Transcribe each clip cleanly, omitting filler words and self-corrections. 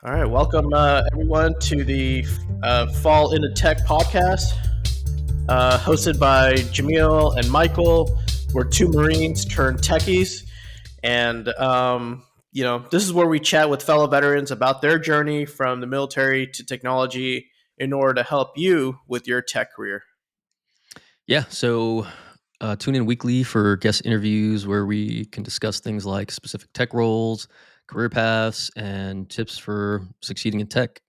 All right, welcome everyone to the Fall into Tech podcast, hosted by Jameel and Michael. We're two Marines turned techies, and this is where we chat with fellow veterans about their journey from the military to technology in order to help you with your tech career. So tune in weekly for guest interviews where we can discuss things like specific tech roles, career paths, and tips for succeeding in tech.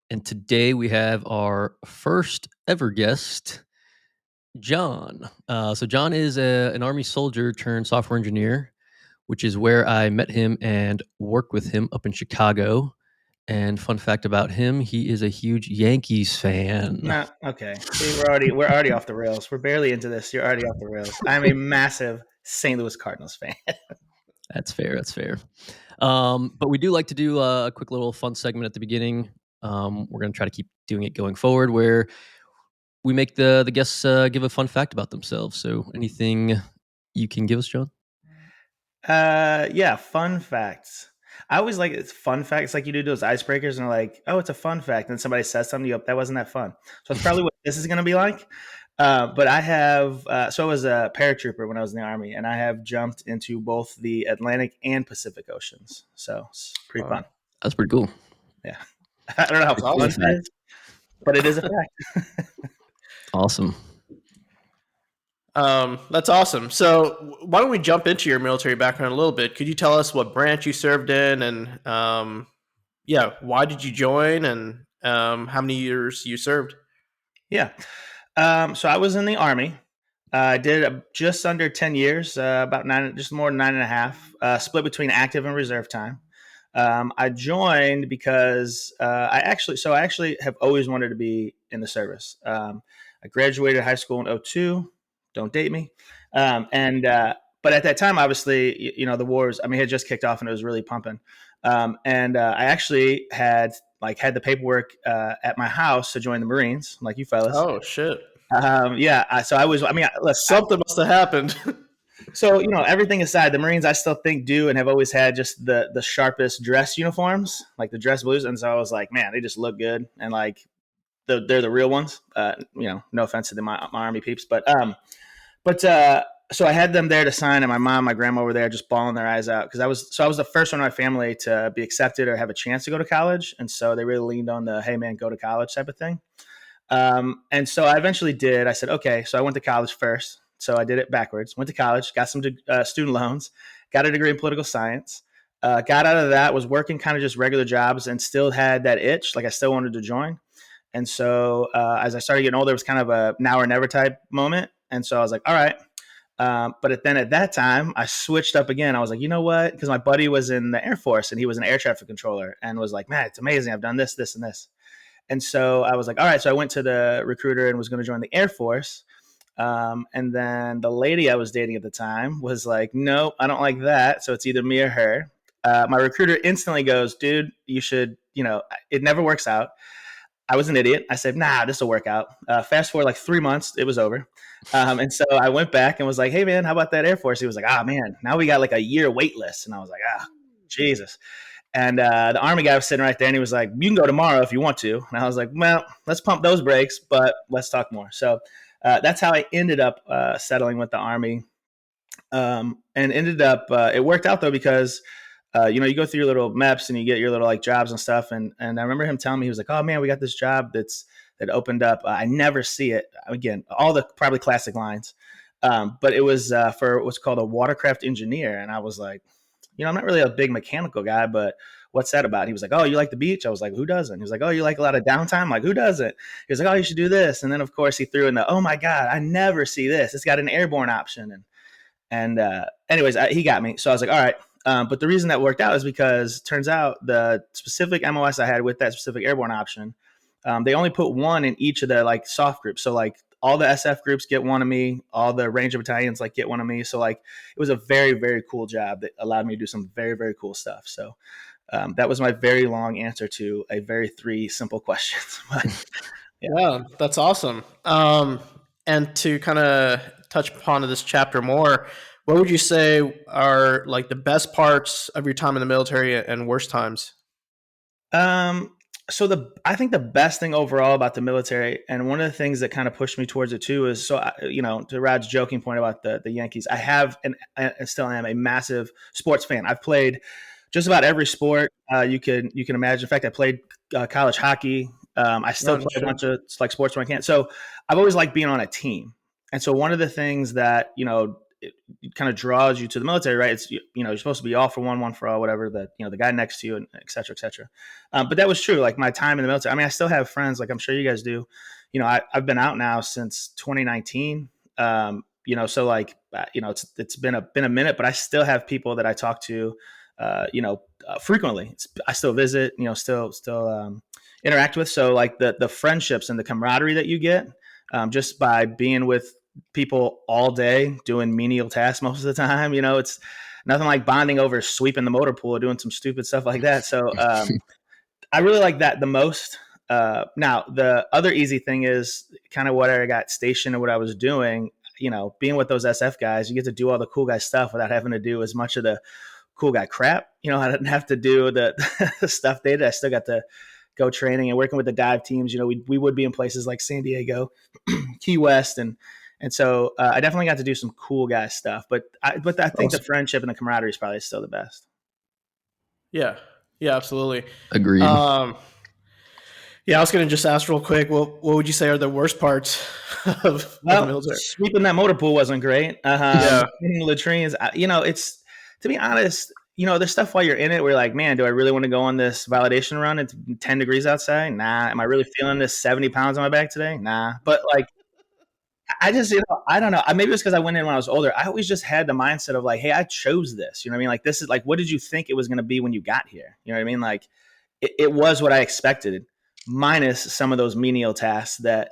And today we have our first ever guest, John. So John is an Army soldier turned software engineer, which is where I met him and worked with him up in Chicago. And fun fact about him, he is a huge Yankees fan. No, okay. See, we're already off the rails. We're barely into this. You're already off the rails. I'm a massive St. Louis Cardinals fan. That's fair. That's fair. But we do like to do a quick little fun segment at the beginning. We're going to try to keep doing it going forward, where we make the guests give a fun fact about themselves. So, anything you can give us, John? Yeah, fun facts. I always like it's fun facts, like you do those icebreakers, and they're like, "Oh, it's a fun fact," and somebody says something, you go, "That wasn't that fun." So it's probably what this is going to be like. But I have, so I was a paratrooper when I was in the Army, and I have jumped into both the Atlantic and Pacific Oceans. So it's pretty fun. That's pretty cool. Yeah, I don't know how fun it is, but it is a fact. Awesome. That's awesome. So, why don't we jump into your military background a little bit? Could you tell us what branch you served in, and why did you join, and how many years you served? Yeah. So I was in the Army. I did just under 10 years, about nine, just more than 9.5, split between active and reserve time. I joined because I actually have always wanted to be in the service. I graduated high school in '02. Don't date me. But at that time, obviously, the wars, had just kicked off and it was really pumping. I actually had the paperwork at my house to join the Marines, like you fellas. Oh shit! So I was. Something must have happened. So everything aside, the Marines I still think do and have always had just the sharpest dress uniforms, like the dress blues. And so I was like, man, they just look good, and like they're the real ones. No offense to my Army peeps, but so I had them there to sign, and my mom, my grandma were there just bawling their eyes out because I was the first one in my family to be accepted or have a chance to go to college, and so they really leaned on the hey man, go to college type of thing. And so I eventually did. I said okay, so I went to college first. So I did it backwards. Went to college, got some student loans, got a degree in political science. Got out of that, was working kind of just regular jobs, and still had that itch. Like I still wanted to join. And so as I started getting older, it was kind of a now or never type moment. And so I was like, all right. But then at that time, I switched up again. I was like, you know what? Because my buddy was in the Air Force and he was an air traffic controller and was like, man, it's amazing. I've done this, this, and this. And so I was like, all right. So I went to the recruiter and was going to join the Air Force. And then the lady I was dating at the time was like, no, I don't like that. So it's either me or her. My recruiter instantly goes, dude, you should, it never works out. I was an idiot. I said, nah, this will work out. Fast forward like 3 months, it was over. And so I went back and was like, hey, man, how about that Air Force? He was like, man, now we got like a year wait list. And I was like, Jesus. And the Army guy was sitting right there and he was like, you can go tomorrow if you want to. And I was like, well, let's pump those brakes, but let's talk more. So that's how I ended up settling with the Army. And ended up, it worked out though, because you go through your little MEPs and you get your little like jobs and stuff. And I remember him telling me, he was like, oh man, we got this job that opened up. I never see it again, all the probably classic lines. But it was for what's called a watercraft engineer. And I was like, I'm not really a big mechanical guy, but what's that about? He was like, oh, you like the beach? I was like, who doesn't? He was like, oh, you like a lot of downtime? I'm like, who doesn't? He was like, oh, you should do this. And then of course he threw in the, oh my God, I never see this. It's got an airborne option. And anyways, he got me. So I was like, all right. But the reason that worked out is because turns out the specific MOS I had with that specific airborne option, they only put one in each of the like soft groups. So like all the SF groups get one of me, all the Ranger battalions like get one of me. So like it was a very, very cool job that allowed me to do some very, very cool stuff. So that was my very long answer to a very 3 simple questions. But, yeah, that's awesome. And to kind of touch upon this chapter more, what would you say are like the best parts of your time in the military and worst times? So I think the best thing overall about the military, and one of the things that kind of pushed me towards it too, is to Rod's joking point about the Yankees. I still am a massive sports fan. I've played just about every sport you can imagine. In fact, I played college hockey. I still play a bunch of like sports when I can. So I've always liked being on a team. And so one of the things that it kind of draws you to the military, right? It's you're supposed to be all for one for all, whatever the guy next to you, and et cetera, et cetera. But that was true. Like my time in the military. I mean, I still have friends. Like I'm sure you guys do. I've been out now since 2019. So like it's been a minute, but I still have people that I talk to, frequently. I still visit. Still interact with. So like the friendships and the camaraderie that you get just by being with people all day doing menial tasks most of the time. It's nothing like bonding over sweeping the motor pool or doing some stupid stuff like that. So I really like that the most. Now, the other easy thing is kind of what I got stationed and what I was doing. Being with those SF guys, you get to do all the cool guy stuff without having to do as much of the cool guy crap. I didn't have to do the stuff they did. I still got to go training and working with the dive teams. We would be in places like San Diego, Key West, and so I definitely got to do some cool guy stuff. But I think the friendship and the camaraderie is probably still the best. Yeah, absolutely. Agreed. Yeah, I was going to just ask real quick. Well, what would you say are the worst parts of the military? Sweeping that motor pool wasn't great. Cleaning latrines. It's, to be honest, there's stuff while you're in it where you're like, man, do I really want to go on this validation run? It's 10 degrees outside. Nah. Am I really feeling this 70 pounds on my back today? Nah. But like, I just, I don't know. Maybe it's because I went in when I was older. I always just had the mindset of like, hey, I chose this. You know what I mean? Like, this is like, what did you think it was going to be when you got here? You know what I mean? Like, it was what I expected, minus some of those menial tasks that,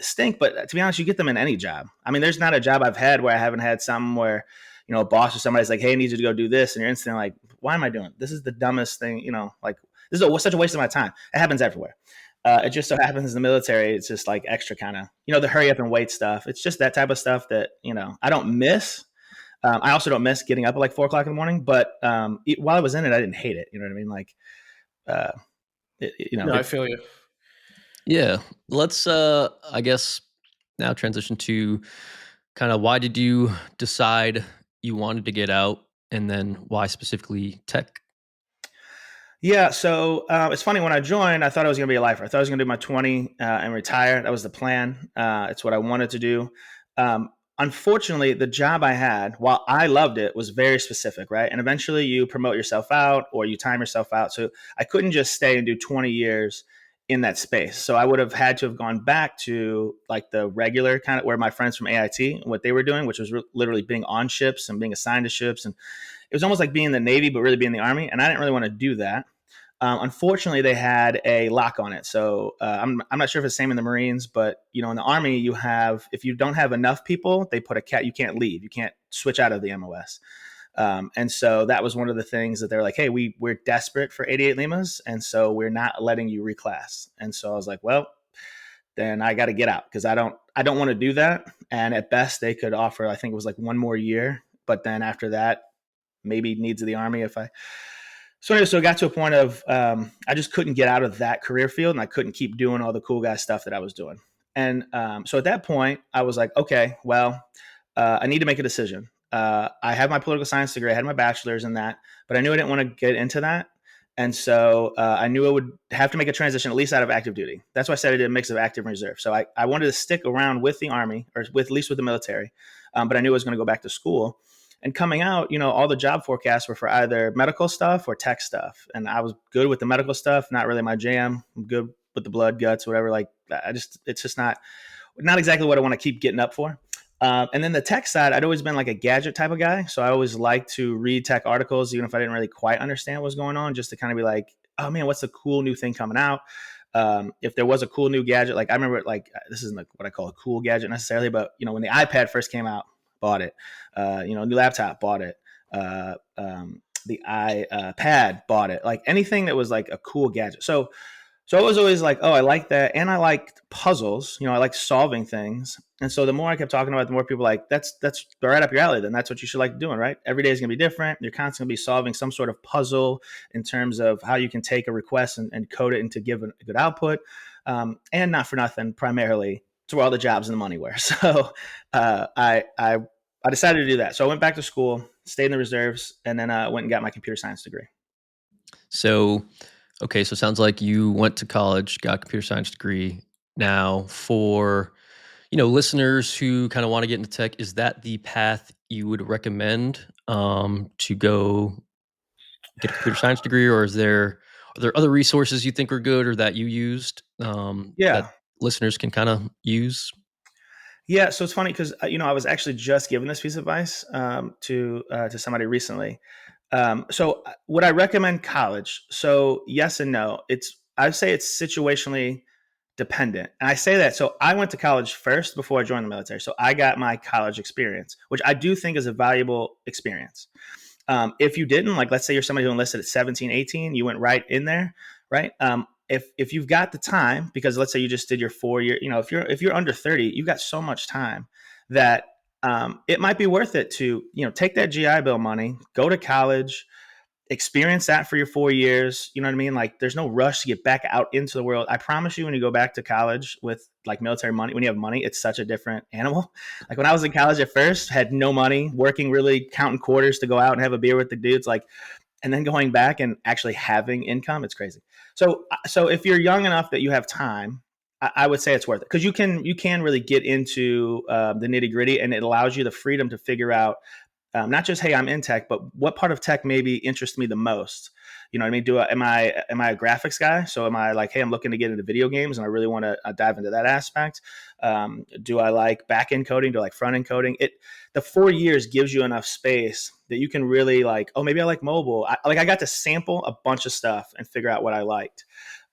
stink. But to be honest, you get them in any job. I mean, there's not a job I've had where I haven't had some where, a boss or somebody's like, hey, I need you to go do this. And you're instantly like, why am I doing it? This is the dumbest thing, like, this is such a waste of my time. It happens everywhere. It just so happens in the military, it's just like extra kind of, the hurry up and wait stuff. It's just that type of stuff that, I don't miss. I also don't miss getting up at like 4:00 in the morning, but while I was in it, I didn't hate it. You know what I mean? Like, I feel you. Yeah. Let's, I guess, now transition to kind of why did you decide you wanted to get out, and then why specifically tech? Yeah, so it's funny. When I joined, I thought I was going to be a lifer. I thought I was going to do my 20 and retire. That was the plan. It's what I wanted to do. Unfortunately, the job I had, while I loved it, was very specific, right? And eventually you promote yourself out or you time yourself out. So I couldn't just stay and do 20 years in that space. So I would have had to have gone back to like the regular kind of where my friends from AIT, what they were doing, which was literally being on ships and being assigned to ships. And it was almost like being in the Navy, but really being in the Army. And I didn't really want to do that. Unfortunately, they had a lock on it. So I'm not sure if it's the same in the Marines, but in the Army, you have, if you don't have enough people, they put you can't leave. You can't switch out of the MOS. And so that was one of the things that they're like, hey, we're desperate for 88 Limas. And so we're not letting you reclass. And so I was like, well, then I got to get out because I don't want to do that. And at best they could offer, I think it was like one more year, but then after that, maybe needs of the Army So anyway, so it got to a point of I just couldn't get out of that career field, and I couldn't keep doing all the cool guy stuff that I was doing. And so at that point, I was like, okay, well, I need to make a decision. I have my political science degree. I had my bachelor's in that, but I knew I didn't want to get into that. And so I knew I would have to make a transition, at least out of active duty. That's why I said I did a mix of active and reserve. So I wanted to stick around with the Army, or at least with the military, but I knew I was going to go back to school. And coming out, all the job forecasts were for either medical stuff or tech stuff. And I was good with the medical stuff, not really my jam. I'm good with the blood, guts, whatever. Like it's just not exactly what I want to keep getting up for. And then the tech side, I'd always been like a gadget type of guy. So I always liked to read tech articles, even if I didn't really quite understand what was going on, just to kind of be like, oh man, what's the cool new thing coming out? If there was a cool new gadget, like I remember, like this isn't like what I call a cool gadget necessarily, but when the iPad first came out, bought it. New laptop, bought it. The iPad, bought it. Like anything that was like a cool gadget. So So I was always like, oh, I like that. And I liked puzzles. I like solving things. And so the more I kept talking about it, the more people like, that's right up your alley. Then that's what you should like doing, right? Every day is going to be different. You're constantly going to be solving some sort of puzzle in terms of how you can take a request and code it and to give a good output. And not for nothing, primarily, it's where all the jobs and the money were. So I decided to do that. So I went back to school, stayed in the reserves, and then went and got my computer science degree. So, okay, so it sounds like you went to college, got a computer science degree. Now, for listeners who kind of want to get into tech, is that the path you would recommend to go get a computer science degree, or are there other resources you think are good or that you used Yeah. that listeners can kind of use? Yeah, so it's funny because I was actually just given this piece of advice to somebody recently. So would I recommend college? So yes and no. I'd say it's situationally dependent, and I say that. So I went to college first before I joined the military. So I got my college experience, which I do think is a valuable experience. If you didn't, like, let's say you're somebody who enlisted at 17, 18, you went right in there, right? If you've got the time, because let's say you just did your 4 year, if you're under 30, you've got so much time that it might be worth it to, take that GI Bill money, go to college, experience that for your 4 years. You know what I mean? Like, there's no rush to get back out into the world. I promise you, when you go back to college with like military money, when you have money, it's such a different animal. Like when I was in college at first, had no money, working, really counting quarters to go out and have a beer with the dudes, like, and then going back and actually having income, it's crazy. So if you're young enough that you have time, I would say it's worth it, because you can really get into the nitty gritty, and it allows you the freedom to figure out not just, hey, I'm in tech, but what part of tech maybe interests me the most. You know what I mean? Am I a graphics guy? So am I like, hey, I'm looking to get into video games and I really want to dive into that aspect? Do I like back end coding? Do I like front end coding? The 4 years gives you enough space that you can really like, oh, maybe I like mobile. I got to sample a bunch of stuff and figure out what I liked.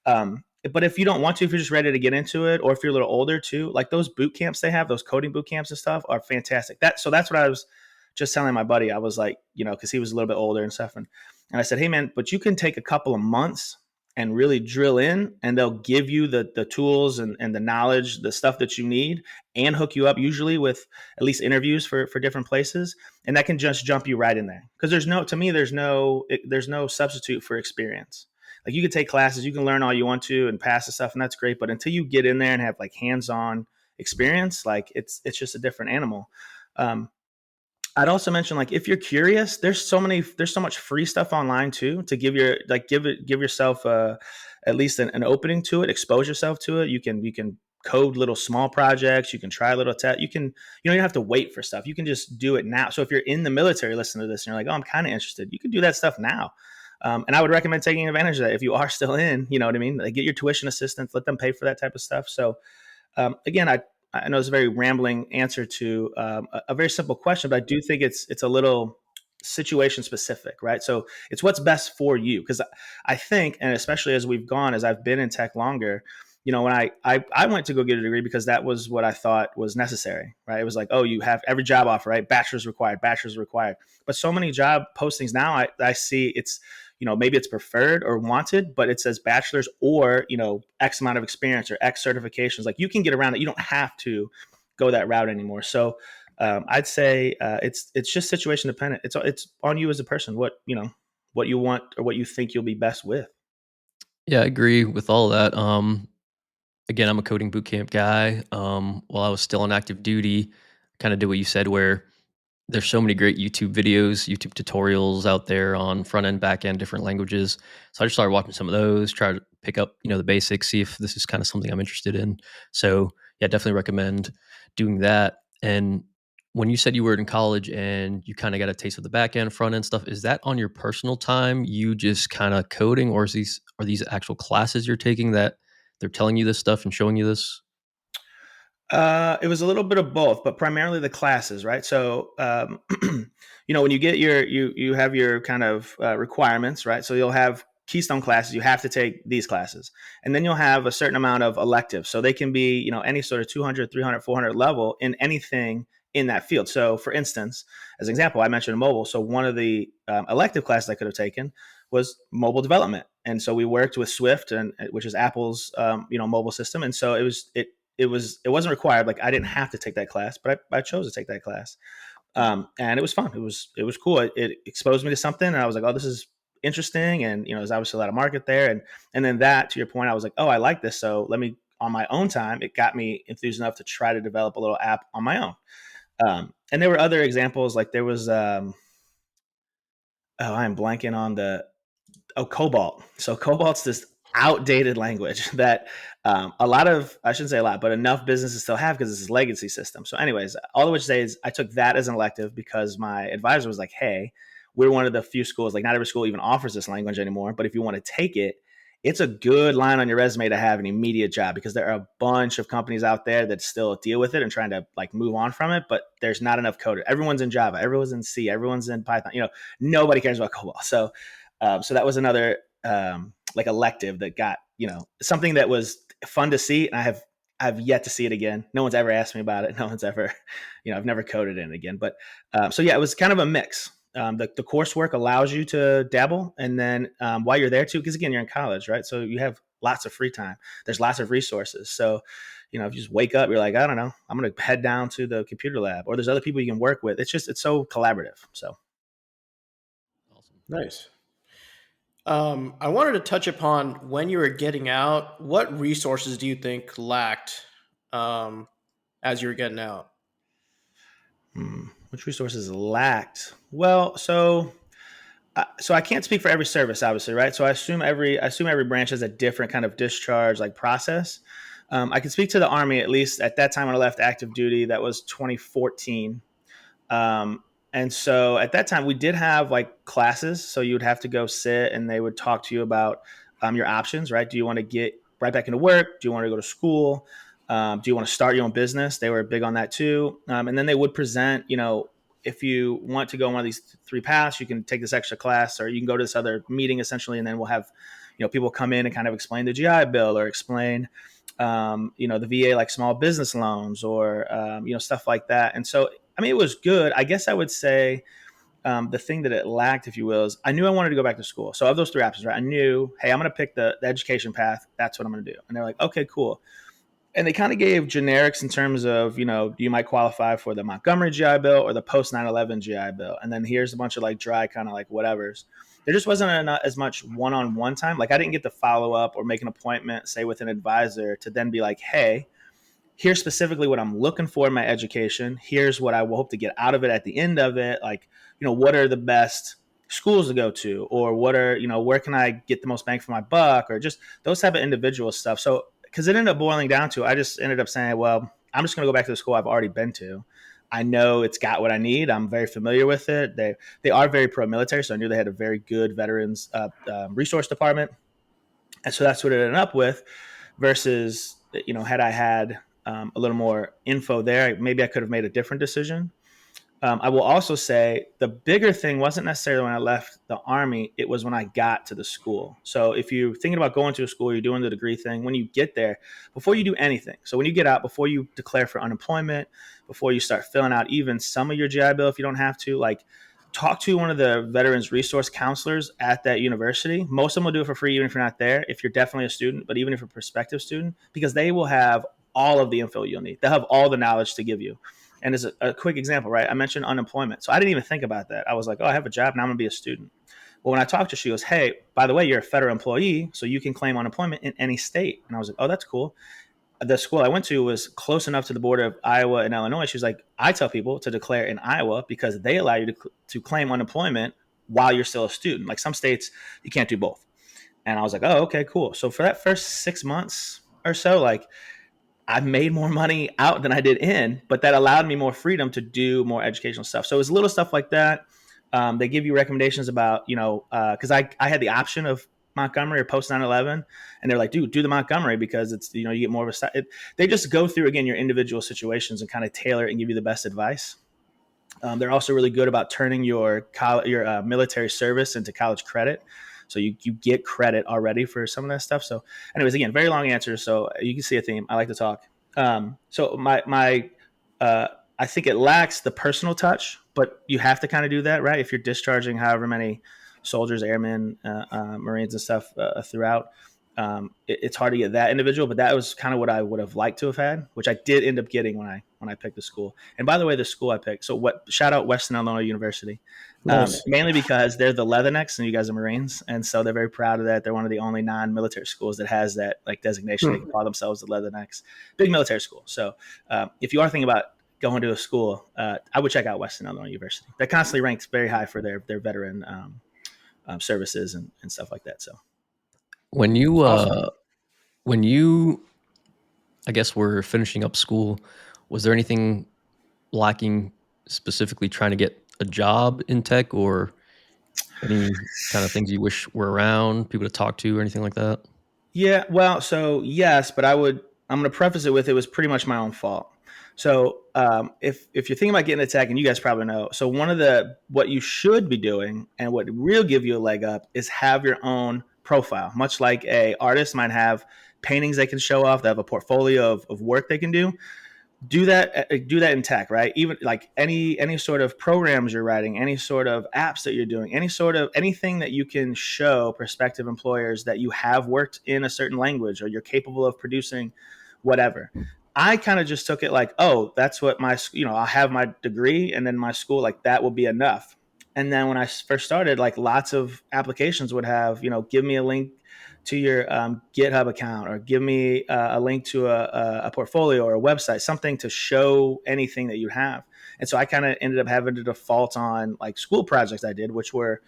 But if you don't want to, if you're just ready to get into it, or if you're a little older too, like those boot camps they have, those coding boot camps and stuff are fantastic. So that's what I was just telling my buddy. I was like, because he was a little bit older and stuff. And I said, hey, man, but you can take a couple of months and really drill in, and they'll give you the tools and the knowledge, the stuff that you need, and hook you up usually with at least interviews for different places. And that can just jump you right in there. Because there's no substitute for experience. Like, you can take classes, you can learn all you want to and pass the stuff, and that's great. But until you get in there and have like hands-on experience, like it's just a different animal. I'd also mention, like, if you're curious, there's so much free stuff online too, to give yourself at least an opening to it, expose yourself to it. You can code little small projects. You can try little tech. You don't have to wait for stuff. You can just do it now. So if you're in the military, listen to this and you're like, oh, I'm kind of interested, you can do that stuff now. And I would recommend taking advantage of that if you are still in. You know what I mean? Like, get your tuition assistance, let them pay for that type of stuff. So again, I know it's a very rambling answer to a very simple question, but I do think it's a little situation specific, right? So it's what's best for you. Because I think, and especially as I've been in tech longer, when I went to go get a degree because that was what I thought was necessary, right? It was like, oh, you have every job offer, right? Bachelor's required. But so many job postings now, I see it's, maybe it's preferred or wanted, but it says bachelor's or, X amount of experience or X certifications. Like, you can get around it. You don't have to go that route anymore. So I'd say it's just situation dependent. It's on you as a person, what you want or what you think you'll be best with. Yeah, I agree with all of that. Again, I'm a coding bootcamp guy. While I was still on active duty, kind of did what you said, where there's so many great YouTube videos, YouTube tutorials out there on front end, back end, different languages. So I just started watching some of those, try to pick up, the basics, see if this is kind of something I'm interested in. So yeah, definitely recommend doing that. And when you said you were in college and you kind of got a taste of the back end, front end stuff, is that on your personal time? You just kind of coding, or are these actual classes you're taking that they're telling you this stuff and showing you this? It was a little bit of both, but primarily the classes, right? So, when you get you have your kind of requirements, right? So you'll have keystone classes. You have to take these classes, and then you'll have a certain amount of electives. So they can be, any sort of 200, 300, 400 level in anything in that field. So for instance, as an example, I mentioned mobile. So one of the elective classes I could have taken was mobile development. And so we worked with Swift, and which is Apple's mobile system. And so it wasn't required. Like I didn't have to take that class, but I chose to take that class. And it was fun. It was cool. It exposed me to something, and I was like, oh, this is interesting. And there's obviously a lot of market there. And then that, to your point, I was like, oh, I like this. So let me, on my own time, it got me enthused enough to try to develop a little app on my own. And there were other examples, like there was I'm blanking on Cobalt. So Cobalt's this outdated language that a lot of, I shouldn't say a lot, but enough businesses still have because it's this legacy system. So anyways, all of which say is I took that as an elective because my advisor was like, hey, we're one of the few schools, like not every school even offers this language anymore, but if you want to take it, it's a good line on your resume to have an immediate job, because there are a bunch of companies out there that still deal with it and trying to like move on from it, but there's not enough coders. Everyone's in Java, everyone's in C, everyone's in Python. Nobody cares about COBOL. So that was another like elective that got something that was fun to see, and I've yet to see it again. No one's ever asked me about it. No one's ever, I've never coded in it again. But so yeah, it was kind of a mix. The coursework allows you to dabble, and then while you're there too, because again, you're in college, right? So you have lots of free time. There's lots of resources. So if you just wake up, you're like, I don't know, I'm going to head down to the computer lab, or there's other people you can work with. It's so collaborative. So awesome, nice. I wanted to touch upon when you were getting out. What resources do you think lacked as you were getting out? Which resources lacked? Well, so I can't speak for every service, obviously, right? So I assume every branch has a different kind of discharge like process. I can speak to the Army, at least at that time when I left active duty. That was 2014. And so at that time we did have like classes. So you would have to go sit and they would talk to you about your options, right? Do you want to get right back into work? Do you want to go to school? Do you want to start your own business? They were big on that too. And then they would present, if you want to go on one of these three paths, you can take this extra class, or you can go to this other meeting essentially. And then we'll have, people come in and kind of explain the GI Bill, or explain, the VA, like small business loans, or, stuff like that. And so, it was good. I guess I would say the thing that it lacked, if you will, is I knew I wanted to go back to school. So of those three options, right, I knew, hey, I'm going to pick the education path. That's what I'm going to do. And they're like, okay, cool. And they kind of gave generics in terms of, you might qualify for the Montgomery GI Bill or the post 9/11 GI Bill. And then here's a bunch of like dry kind of like whatevers. There just wasn't as much one-on-one time. Like I didn't get to follow up or make an appointment, say with an advisor, to then be like, hey, here's specifically what I'm looking for in my education. Here's what I will hope to get out of it at the end of it. Like, what are the best schools to go to, or what are, where can I get the most bang for my buck, or just those type of individual stuff. So, because it ended up boiling down to, I just ended up saying, well, I'm just going to go back to the school I've already been to. I know it's got what I need. I'm very familiar with it. They are very pro-military, so I knew they had a very good veterans resource department. And so that's what it ended up with, versus, had I had a little more info there, maybe I could have made a different decision. I will also say the bigger thing wasn't necessarily when I left the Army, it was when I got to the school. So if you're thinking about going to a school, you're doing the degree thing, when you get there, before you do anything, so when you get out, before you declare for unemployment, before you start filling out even some of your GI Bill, if you don't have to, like, talk to one of the veterans resource counselors at that university. Most of them will do it for free, even if you're not there, if you're definitely a student, but even if you're a prospective student, because they will have all of the info you'll need. They'll have all the knowledge to give you. And as a quick example, right, I mentioned unemployment. So I didn't even think about that. I was like, oh, I have a job, now I'm going to be a student. Well, when I talked to her, she goes, hey, by the way, you're a federal employee, so you can claim unemployment in any state. And I was like, oh, that's cool. The school I went to was close enough to the border of Iowa and Illinois. She was like, I tell people to declare in Iowa because they allow you to claim unemployment while you're still a student. Like some states, you can't do both. And I was like, oh, okay, cool. So for that first 6 months or so, like, I made more money out than I did in, but that allowed me more freedom to do more educational stuff. So it was little stuff like that. They give you recommendations about, because I had the option of Montgomery or post 9/11, and they're like, dude, do the Montgomery because it's, you get more of a, they just go through, again, your individual situations and kind of tailor it and give you the best advice. They're also really good about turning your military service into college credit. So you get credit already for some of that stuff. So anyways, again, very long answer. So you can see a theme. I like to talk. So I think it lacks the personal touch, but you have to kind of do that, right? If you're discharging however many soldiers, airmen, Marines and stuff throughout. It's hard to get that individual, but that was kind of what I would have liked to have had, which I did end up getting when I picked the school. And by the way, the school I picked, so what? Shout out Western Illinois University, Nice. mainly because they're the Leathernecks and you guys are Marines, and so they're very proud of that. They're one of the only non-military schools that has that like designation. They can call themselves the Leathernecks, big military school. So if you are thinking about going to a school, I would check out Western Illinois University. They're constantly ranked very high for their veteran services and stuff like that. So When you Awesome. when you I guess were finishing up school, was there anything lacking specifically trying to get a job in tech, or any kind of things you wish were around, people to talk to, or anything like that? yeah, well, so yes, but I'm going to preface it with it was pretty much my own fault. So if you're thinking about getting a tech, and you guys probably know, so one of the what you should be doing and what will give you a leg up is have your own profile, much like a artist might have paintings they can show off, they have a portfolio of work they can do. Do that in tech, right? Even like any sort of programs you're writing, any sort of apps that you're doing, any sort of anything that you can show prospective employers that you have worked in a certain language or you're capable of producing whatever. I kind of just took it like, oh, that's what I have my degree and then my school, like that will be enough. And then when I first started, like lots of applications would have, give me a link to your GitHub account, or give me a link to a portfolio or a website, something to show anything that you have. And so I kind of ended up having to default on like school projects I did, which were,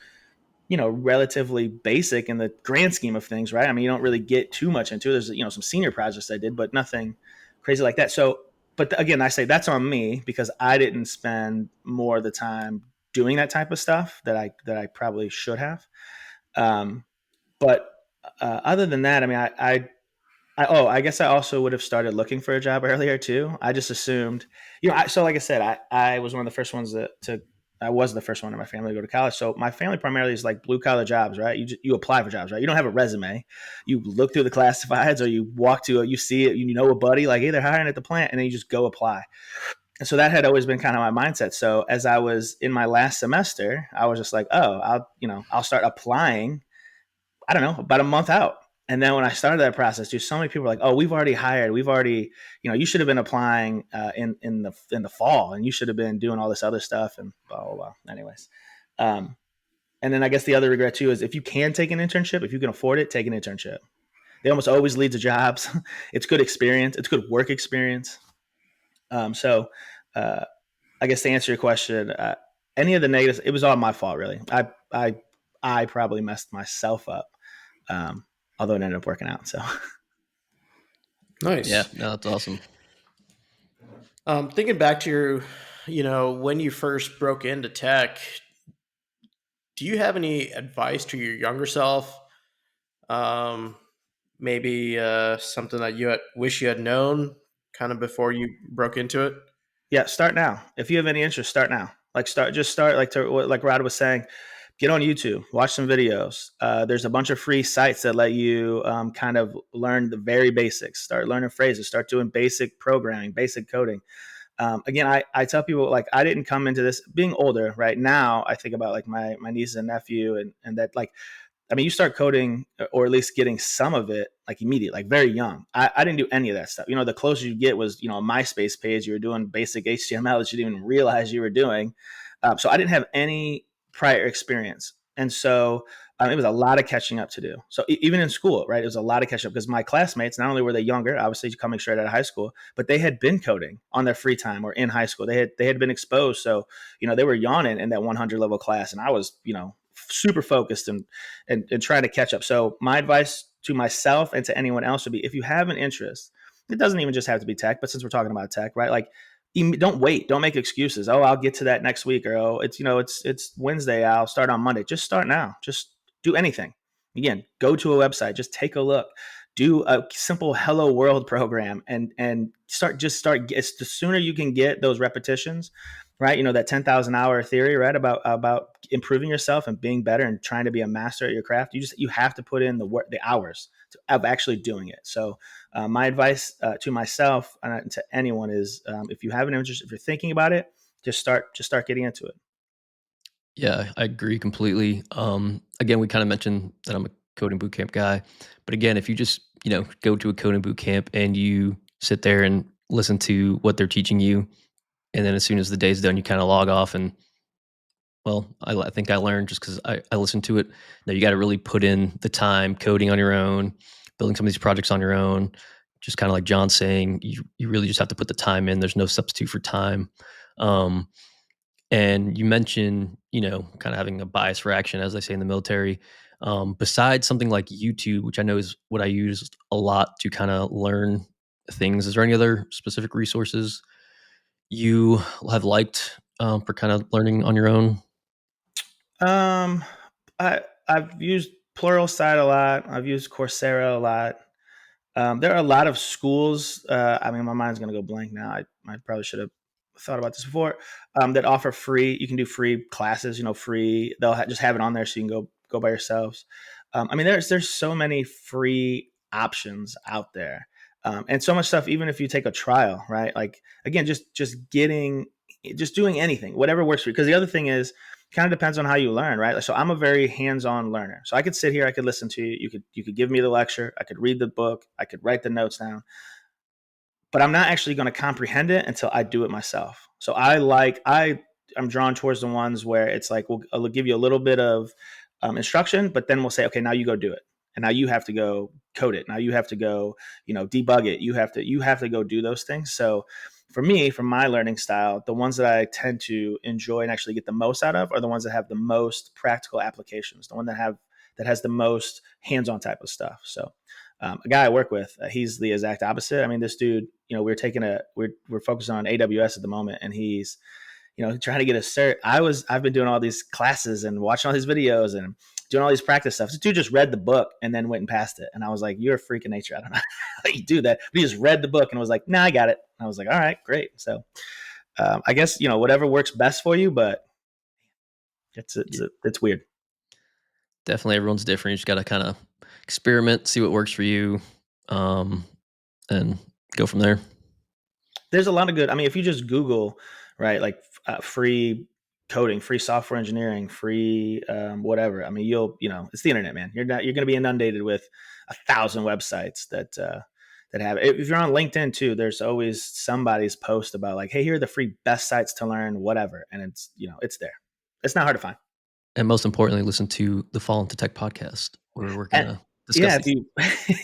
relatively basic in the grand scheme of things, right? I mean, you don't really get too much into it. There's, some senior projects I did, but nothing crazy like that. So, but again, I say that's on me because I didn't spend more of the time doing that type of stuff that I probably should have. But other than that, I mean, I guess I also would have started looking for a job earlier too. I just assumed, so like I said, I was one of the first ones I was the first one in my family to go to college. So my family primarily is like blue collar jobs, right? You apply for jobs, right? You don't have a resume. You look through the classifieds, or you walk to you see it, a buddy like, hey, they're hiring at the plant, and then you just go apply. And so that had always been kind of my mindset. So as I was in my last semester, I was just like, oh, I'll start applying. I don't know, about a month out. And then when I started that process, dude, so many people were like, "Oh, we've already hired. We've already, you should have been applying in the fall, and you should have been doing all this other stuff." And blah blah blah. Anyways, and then I guess the other regret too is if you can take an internship, if you can afford it, take an internship. They almost always lead to jobs. It's good experience. It's good work experience. So, I guess to answer your question, any of the negatives, it was all my fault, really. I probably messed myself up. Although it ended up working out. So Nice. Yeah, no, that's awesome. Thinking back to when you first broke into tech, do you have any advice to your younger self? Maybe something that wish you had known kind of before you broke into it? yeah, start now. If you have any interest, start now. Like start like Rod was saying, get on YouTube, watch some videos. There's a bunch of free sites that let you kind of learn the very basics. Start learning phrases. Start doing basic programming, basic coding. Again, I tell people, like, I didn't come into this being older. Right now, I think about like my niece and nephew, and that, like, I mean, you start coding, or at least getting some of it, like immediate, like very young. I didn't do any of that stuff. The closer you get was, a MySpace page. You were doing basic HTML that you didn't even realize you were doing. So I didn't have any prior experience. And so it was a lot of catching up to do. So even in school, right, it was a lot of catching up because my classmates, not only were they younger, obviously coming straight out of high school, but they had been coding on their free time or in high school. They had been exposed. So, they were yawning in that 100 level class. And I was, super focused and trying to catch up. So my advice to myself and to anyone else would be, if you have an interest, it doesn't even just have to be tech, but since we're talking about tech, right? Like, don't wait. Don't make excuses. Oh, I'll get to that next week, or oh, it's Wednesday. I'll start on Monday. Just start now. Just do anything. Again, go to a website. Just take a look. Do a simple Hello World program and start. It's the sooner you can get those repetitions, right? That 10,000 hour theory, right? About improving yourself and being better and trying to be a master at your craft. You have to put in the work, the hours of actually doing it. So my advice to myself and to anyone is, if you have an interest, if you're thinking about it, just start getting into it. Yeah, I agree completely. Again, we kind of mentioned that I'm a coding bootcamp guy, but again, if you just go to a coding bootcamp and you sit there and listen to what they're teaching you, and then as soon as the day's done, you kind of log off and well, I think I learned just because I listened to it. That you got to really put in the time coding on your own, building some of these projects on your own. Just kind of like John's saying, you really just have to put the time in. There's no substitute for time. Um, and you mentioned, kind of having a bias for action, as they say in the military. Besides something like YouTube, which I know is what I use a lot to kind of learn things, is there any other specific resources you have liked for kind of learning on your own? Um, I've used Pluralsight a lot. I've used Coursera a lot. There are a lot of schools. I mean, my mind's going to go blank now. I probably should have thought about this before. That offer free. You can do free classes. Free. They'll just have it on there so you can go by yourselves. I mean, there's so many free options out there, and so much stuff. Even if you take a trial, right? Like again, just doing anything, whatever works for you. Because the other thing is, kind of depends on how you learn, right? So I'm a very hands-on learner. So I could sit here, I could listen to you. You could give me the lecture, I could read the book, I could write the notes down, but I'm not actually going to comprehend it until I do it myself. So I'm drawn towards the ones where it's like I'll give you a little bit of instruction, but then we'll say, okay, now you go do it, and now you have to go code it. Now you have to go, debug it. You have to go do those things. So for me, from my learning style, the ones that I tend to enjoy and actually get the most out of are the ones that have the most practical applications, the one that has the most hands-on type of stuff. So a guy I work with, he's the exact opposite. I mean, this dude, we're focusing on AWS at the moment, and he's, trying to get a cert. I've been doing all these classes and watching all these videos and doing all these practice stuff. This dude just read the book and then went and passed it. And I was like, you're a freak of nature. I don't know how you do that. But he just read the book and was like, nah, I got it. And I was like, all right, great. So I guess, whatever works best for you, but it's weird. Definitely, everyone's different. You just got to kind of experiment, see what works for you, and go from there. There's a lot of good. I mean, if you just Google, right, like free coding, free software engineering, free whatever. I mean, it's the internet, man. You're going to be inundated with 1,000 websites that have it. If you're on LinkedIn too, there's always somebody's post about like, hey, here are the free best sites to learn whatever, and it's there. It's not hard to find. And most importantly, listen to the Fall into Tech podcast, where we're going And to discuss. yeah,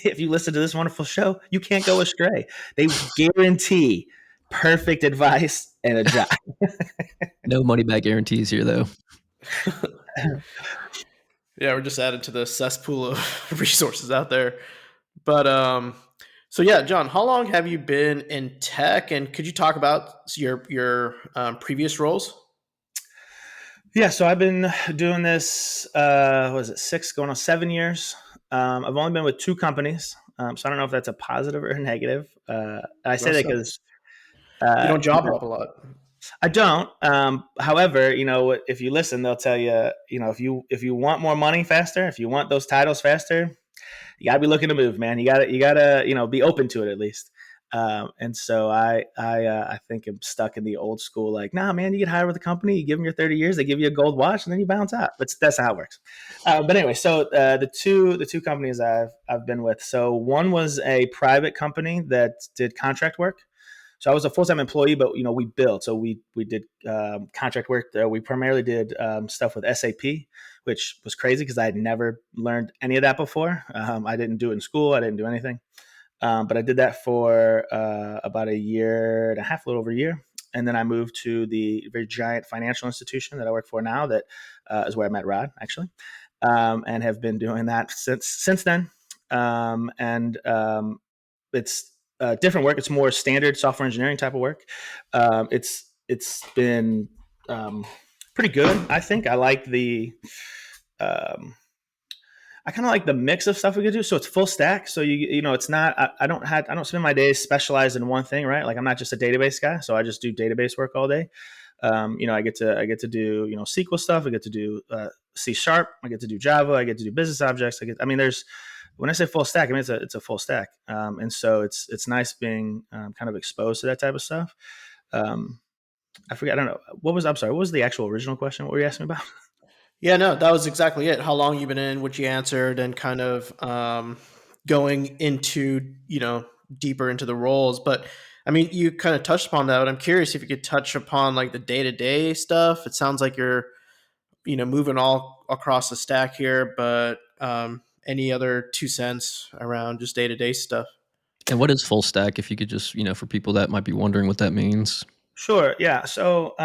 if you listen to this wonderful show, you can't go astray. They guarantee perfect advice and a job. No money back guarantees here, though. Yeah, we're just added to the cesspool of resources out there. But so yeah, John, how long have you been in tech, and could you talk about your previous roles? Yeah, so I've been doing this. Was it 6, going on 7 years? I've only been with 2 companies, so I don't know if that's a positive or a negative. I say that because you don't job hop a lot. I don't. However, if you listen, they'll tell you, if you want more money faster, if you want those titles faster, you gotta be looking to move, man. You gotta, be open to it at least. And so I think I'm stuck in the old school, like, nah, man, you get hired with a company, you give them your 30 years, they give you a gold watch, and then you bounce out. That's how it works. But anyway, so the two companies I've been with. So one was a private company that did contract work. So I was a full-time employee, but we built. So we did contract work. We primarily did stuff with SAP, which was crazy because I had never learned any of that before. I didn't do it in school. I didn't do anything. But I did that for about a year and a half, a little over a year. And then I moved to the very giant financial institution that I work for now. That is where I met Rod, actually, and have been doing that since then. It's different work. It's more standard software engineering type of work. It's been pretty good. I think I like I kind of like the mix of stuff we could do. So it's full stack. So it's not. I don't spend my days specialized in one thing, right? Like I'm not just a database guy, so I just do database work all day. I get to do SQL stuff. I get to do C#. I get to do Java. I get to do business objects. There's when I say full stack, I mean it's a full stack, and so it's nice being kind of exposed to that type of stuff. I forget. I don't know. I'm sorry. What was the actual original question? What were you asking about? Yeah, no, that was exactly it. How long you've been in, what you answered, and kind of going into, deeper into the roles. But I mean, you kind of touched upon that, but I'm curious if you could touch upon like the day to day stuff. It sounds like you're, moving all across the stack here, but any other 2 cents around just day to day stuff? And what is full stack? If you could just, for people that might be wondering what that means. Sure. Yeah. So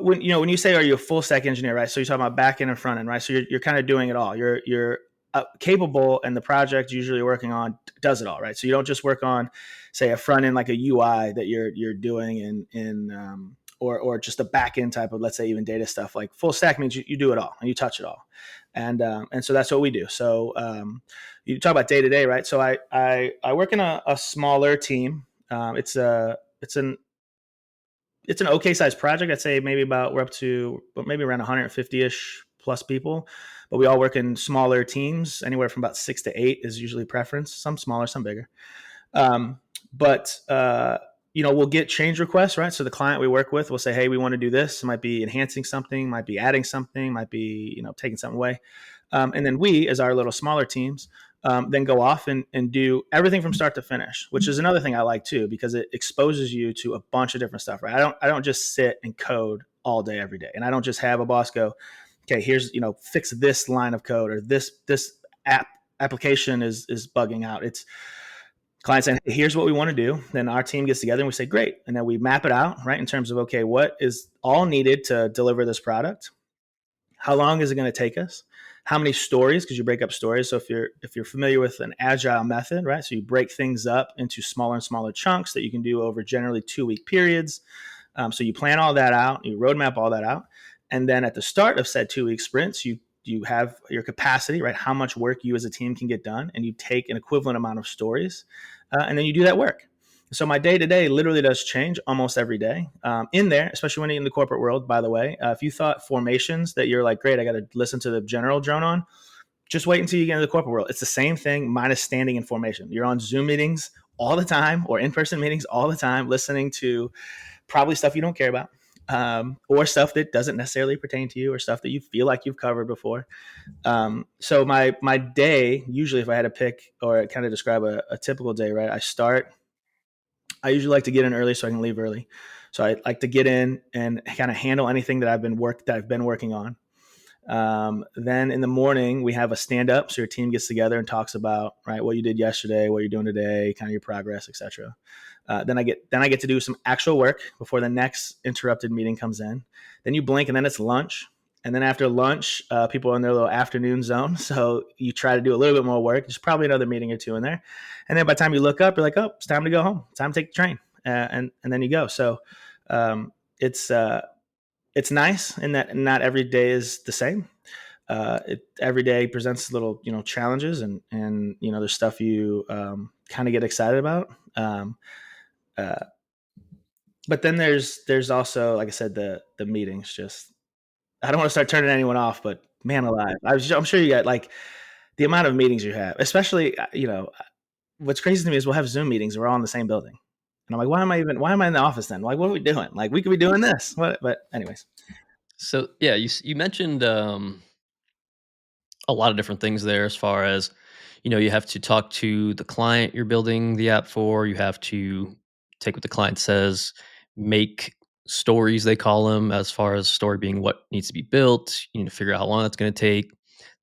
when you say, are you a full stack engineer, right? So you're talking about back end and front end, right? So you're kind of doing it all. You're capable, and the project usually you're working on does it all, right? So you don't just work on, say, a front end like a UI that you're doing or just a back end type of, let's say, even data stuff. Like full stack means you do it all and you touch it all, and so that's what we do. So you talk about day to day, right? So I work in a smaller team. It's an okay sized project. I'd say we're up to maybe around 150-ish plus people, but we all work in smaller teams. Anywhere from about 6 to 8 is usually preference. Some smaller, some bigger. But we'll get change requests, right? So the client we work with will say, hey, we want to do this. It might be enhancing something, might be adding something, might be, taking something away. And then we, as our little smaller teams, then go off and do everything from start to finish, which is another thing I like too, because it exposes you to a bunch of different stuff, right? I don't just sit and code all day, every day. And I don't just have a boss go, okay, here's, fix this line of code, or this application is bugging out. It's client saying, hey, here's what we want to do. Then our team gets together and we say, great. And then we map it out, right? In terms of, okay, what is all needed to deliver this product? How long is it going to take us? How many stories? Because you break up stories. So if you're familiar with an agile method, right? So you break things up into smaller and smaller chunks that you can do over generally 2-week periods. So you plan all that out, you roadmap all that out, and then at the start of said 2-week sprints, you have your capacity, right? How much work you as a team can get done, and you take an equivalent amount of stories, and then you do that work. So my day to day literally does change almost every day. In there, especially when you're in the corporate world, by the way, if you thought formations that you're like, great, I got to listen to the general drone on, just wait until you get into the corporate world. It's the same thing minus standing in formation. You're on Zoom meetings all the time or in-person meetings all the time, listening to probably stuff you don't care about, or stuff that doesn't necessarily pertain to you, or stuff that you feel like you've covered before. So my day, usually if I had to pick or kind of describe a typical day, right? I usually like to get in early so I can leave early. So I like to get in and kind of handle anything that I've been working on. Then in the morning we have a stand up. So your team gets together and talks about, right, what you did yesterday, what you're doing today, kind of your progress, etc. Then I get to do some actual work before the next interrupted meeting comes in. Then you blink and then it's lunch. And then after lunch, people are in their little afternoon zone. So you try to do a little bit more work. There's probably another meeting or two in there. And then by the time you look up, you're like, oh, it's time to go home. It's time to take the train. And then you go. So it's nice in that not every day is the same. Every day presents little, challenges and there's stuff you kind of get excited about. But then there's also, like I said, the meetings. Just I don't want to start turning anyone off, but man alive, I'm sure you got like the amount of meetings you have, especially what's crazy to me is we'll have Zoom meetings. We're all in the same building, and I'm like, why am I in the office then? Like, what are we doing? Like, we could be doing this. But anyways, So yeah, you mentioned a lot of different things there as far as, you have to talk to the client you're building the app for. You have to take what the client says, make stories, they call them, as far as story being what needs to be built. You need to figure out how long that's going to take.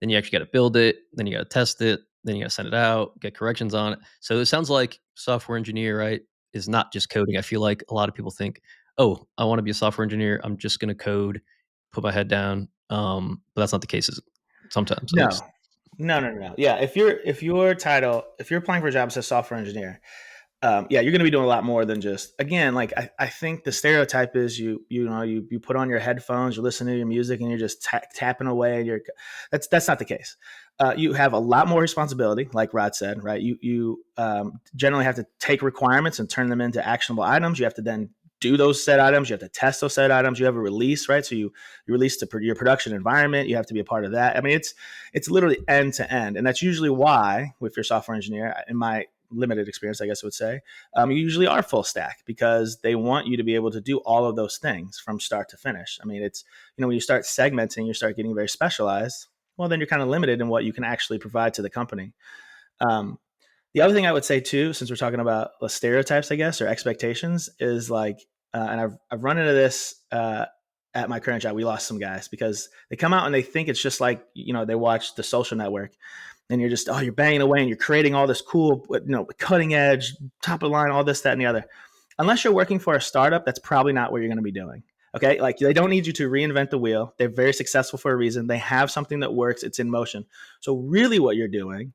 Then you actually got to build it. Then you got to test it. Then you got to send it out, get corrections on it. So it sounds like software engineer, right, is not just coding. I feel like a lot of people think, oh, I want to be a software engineer. I'm just going to code, put my head down. But that's not the case sometimes, at no, least. no. Yeah, if your title, if you're applying for a job that says software engineer, yeah, you're going to be doing a lot more than just, again, like I think the stereotype is you put on your headphones, you listen to your music, and you're just tapping away. And that's not the case. You have a lot more responsibility, like Rod said, right? You generally have to take requirements and turn them into actionable items. You have to then do those set items. You have to test those set items. You have a release, right? So you release to your production environment. You have to be a part of that. I mean, it's literally end to end, and that's usually why, if you're a software engineer, in my limited experience, I guess I would say, you usually are full stack because they want you to be able to do all of those things from start to finish. I mean, it's, when you start segmenting, you start getting very specialized. Well, then you're kind of limited in what you can actually provide to the company. The other thing I would say too, since we're talking about stereotypes, I guess, or expectations, is like, and I've run into this at my current job. We lost some guys because they come out and they think it's just like, they watch The Social Network, and you're just, you're banging away and you're creating all this cool, cutting edge, top of the line, all this, that, and the other. Unless you're working for a startup, that's probably not what you're going to be doing. Okay. Like, they don't need you to reinvent the wheel. They're very successful for a reason. They have something that works. It's in motion. So really what you're doing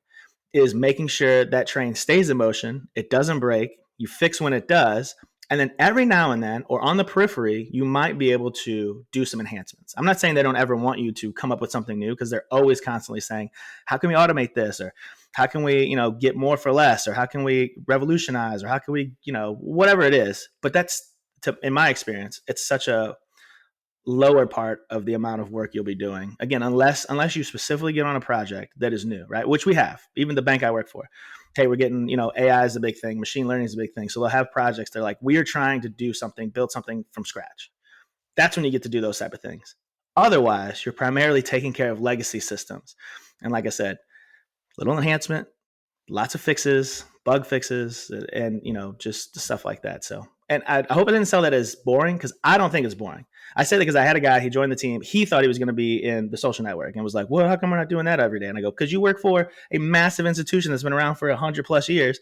is making sure that train stays in motion. It doesn't break. You fix when it does. And then every now and then, or on the periphery, you might be able to do some enhancements. I'm not saying they don't ever want you to come up with something new, because they're always constantly saying, how can we automate this? Or how can we, get more for less? Or how can we revolutionize? Or how can we, whatever it is. But that's, in my experience, it's such a lower part of the amount of work you'll be doing. Again, unless you specifically get on a project that is new, right? Which we have. Even the bank I work for. Hey, we're getting, AI is a big thing. Machine learning is a big thing. So they'll have projects. They're like, we are trying to do something, build something from scratch. That's when you get to do those type of things. Otherwise, you're primarily taking care of legacy systems. And like I said, little enhancement, lots of fixes, bug fixes, and, just stuff like that. So, and I hope I didn't sell that as boring, because I don't think it's boring. I say that because I had a guy, he joined the team. He thought he was going to be in The Social Network and was like, well, how come we're not doing that every day? And I go, because you work for a massive institution that's been around for 100+ years.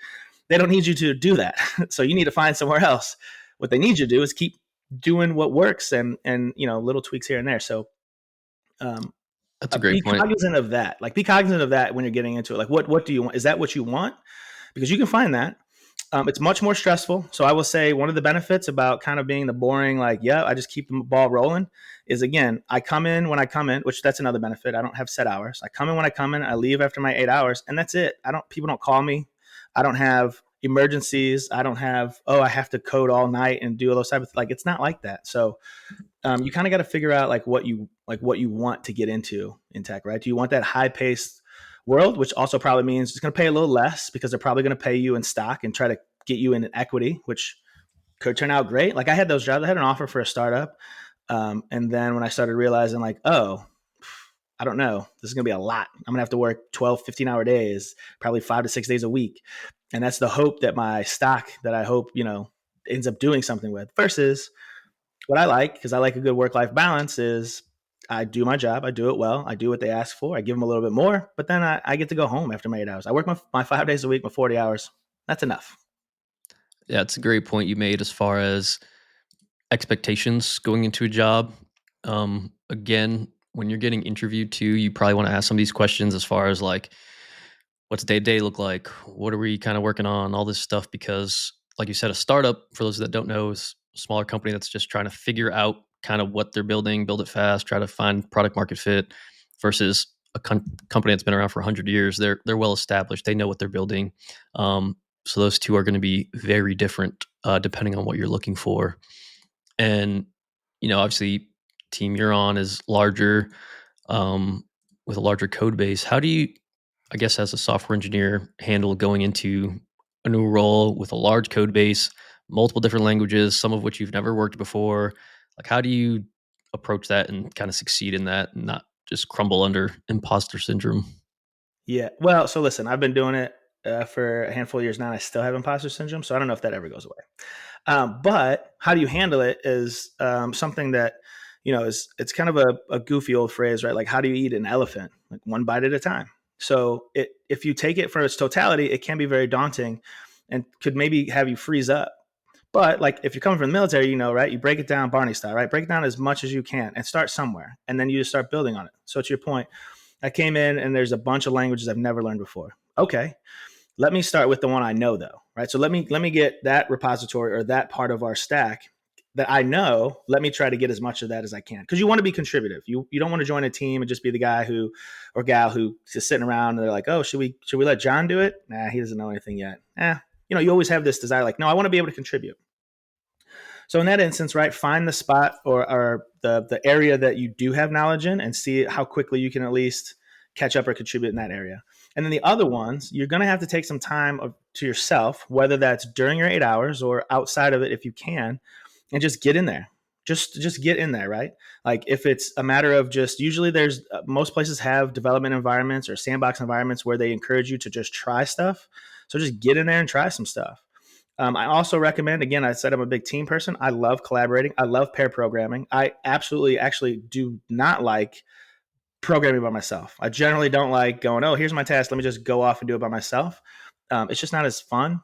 They don't need you to do that. So you need to find somewhere else. What they need you to do is keep doing what works and little tweaks here and there. So that's a great point. Be cognizant of that. Like, be cognizant of that when you're getting into it. Like, what do you want? Is that what you want? Because you can find that. It's much more stressful. So I will say one of the benefits about kind of being the boring, like, I just keep the ball rolling, is, again, I come in when I come in, which that's another benefit. I don't have set hours. I come in when I come in, I leave after my 8 hours, and that's it. People don't call me. I don't have emergencies. I don't have, I have to code all night and do all those type of, like, it's not like that. So you kind of got to figure out what you want to get into in tech, right? Do you want that high paced world, which also probably means it's going to pay a little less because they're probably going to pay you in stock and try to get you in equity, which could turn out great. Like, I had those jobs. I had an offer for a startup. And then when I started realizing, like, I don't know, this is going to be a lot. I'm going to have to work 12, 15-hour days, probably 5 to 6 days a week. And that's the hope that my stock that I hope, ends up doing something with, versus what I like, because I like a good work-life balance, is I do my job. I do it well. I do what they ask for. I give them a little bit more, but then I get to go home after my 8 hours. I work my 5 days a week, my 40 hours. That's enough. Yeah, it's a great point you made as far as expectations going into a job. Again, when you're getting interviewed too, you probably want to ask some of these questions as far as like, what's day-to-day look like? What are we kind of working on? All this stuff, because like you said, a startup, for those that don't know, is a smaller company that's just trying to figure out kind of what they're building, build it fast, try to find product market fit, versus a company that's been around for 100 years. They're well established. They know what they're building. So those two are going to be very different depending on what you're looking for. And, obviously team you're on is larger with a larger code base. How do you, I guess, as a software engineer, handle going into a new role with a large code base, multiple different languages, some of which you've never worked before? Like, how do you approach that and kind of succeed in that and not just crumble under imposter syndrome? Yeah. Well, so listen, I've been doing it for a handful of years now. And I still have imposter syndrome. So I don't know if that ever goes away. But how do you handle it is something that, it's kind of a goofy old phrase, right? Like, how do you eat an elephant? Like, one bite at a time. So if you take it for its totality, it can be very daunting and could maybe have you freeze up. But like, if you're coming from the military, right, you break it down Barney style, right? Break it down as much as you can and start somewhere. And then you just start building on it. So to your point, I came in and there's a bunch of languages I've never learned before. Okay, let me start with the one I know though, right? So let me get that repository or that part of our stack that I know. Let me try to get as much of that as I can, because you want to be contributive. You don't want to join a team and just be the guy or gal who is sitting around and they're like, oh, should we let John do it? Nah, he doesn't know anything yet. You always have this desire, like, no, I want to be able to contribute. So in that instance, right, find the spot or the area that you do have knowledge in and see how quickly you can at least catch up or contribute in that area. And then the other ones, you're going to have to take some time to yourself, whether that's during your 8 hours or outside of it if you can, and just get in there. Just get in there, right? Like if it's a matter of just usually there's most places have development environments or sandbox environments where they encourage you to just try stuff. So just get in there and try some stuff. I also recommend, again, I said I'm a big team person. I love collaborating. I love pair programming. I absolutely actually do not like programming by myself. I generally don't like going, oh, here's my task. Let me just go off and do it by myself. It's just not as fun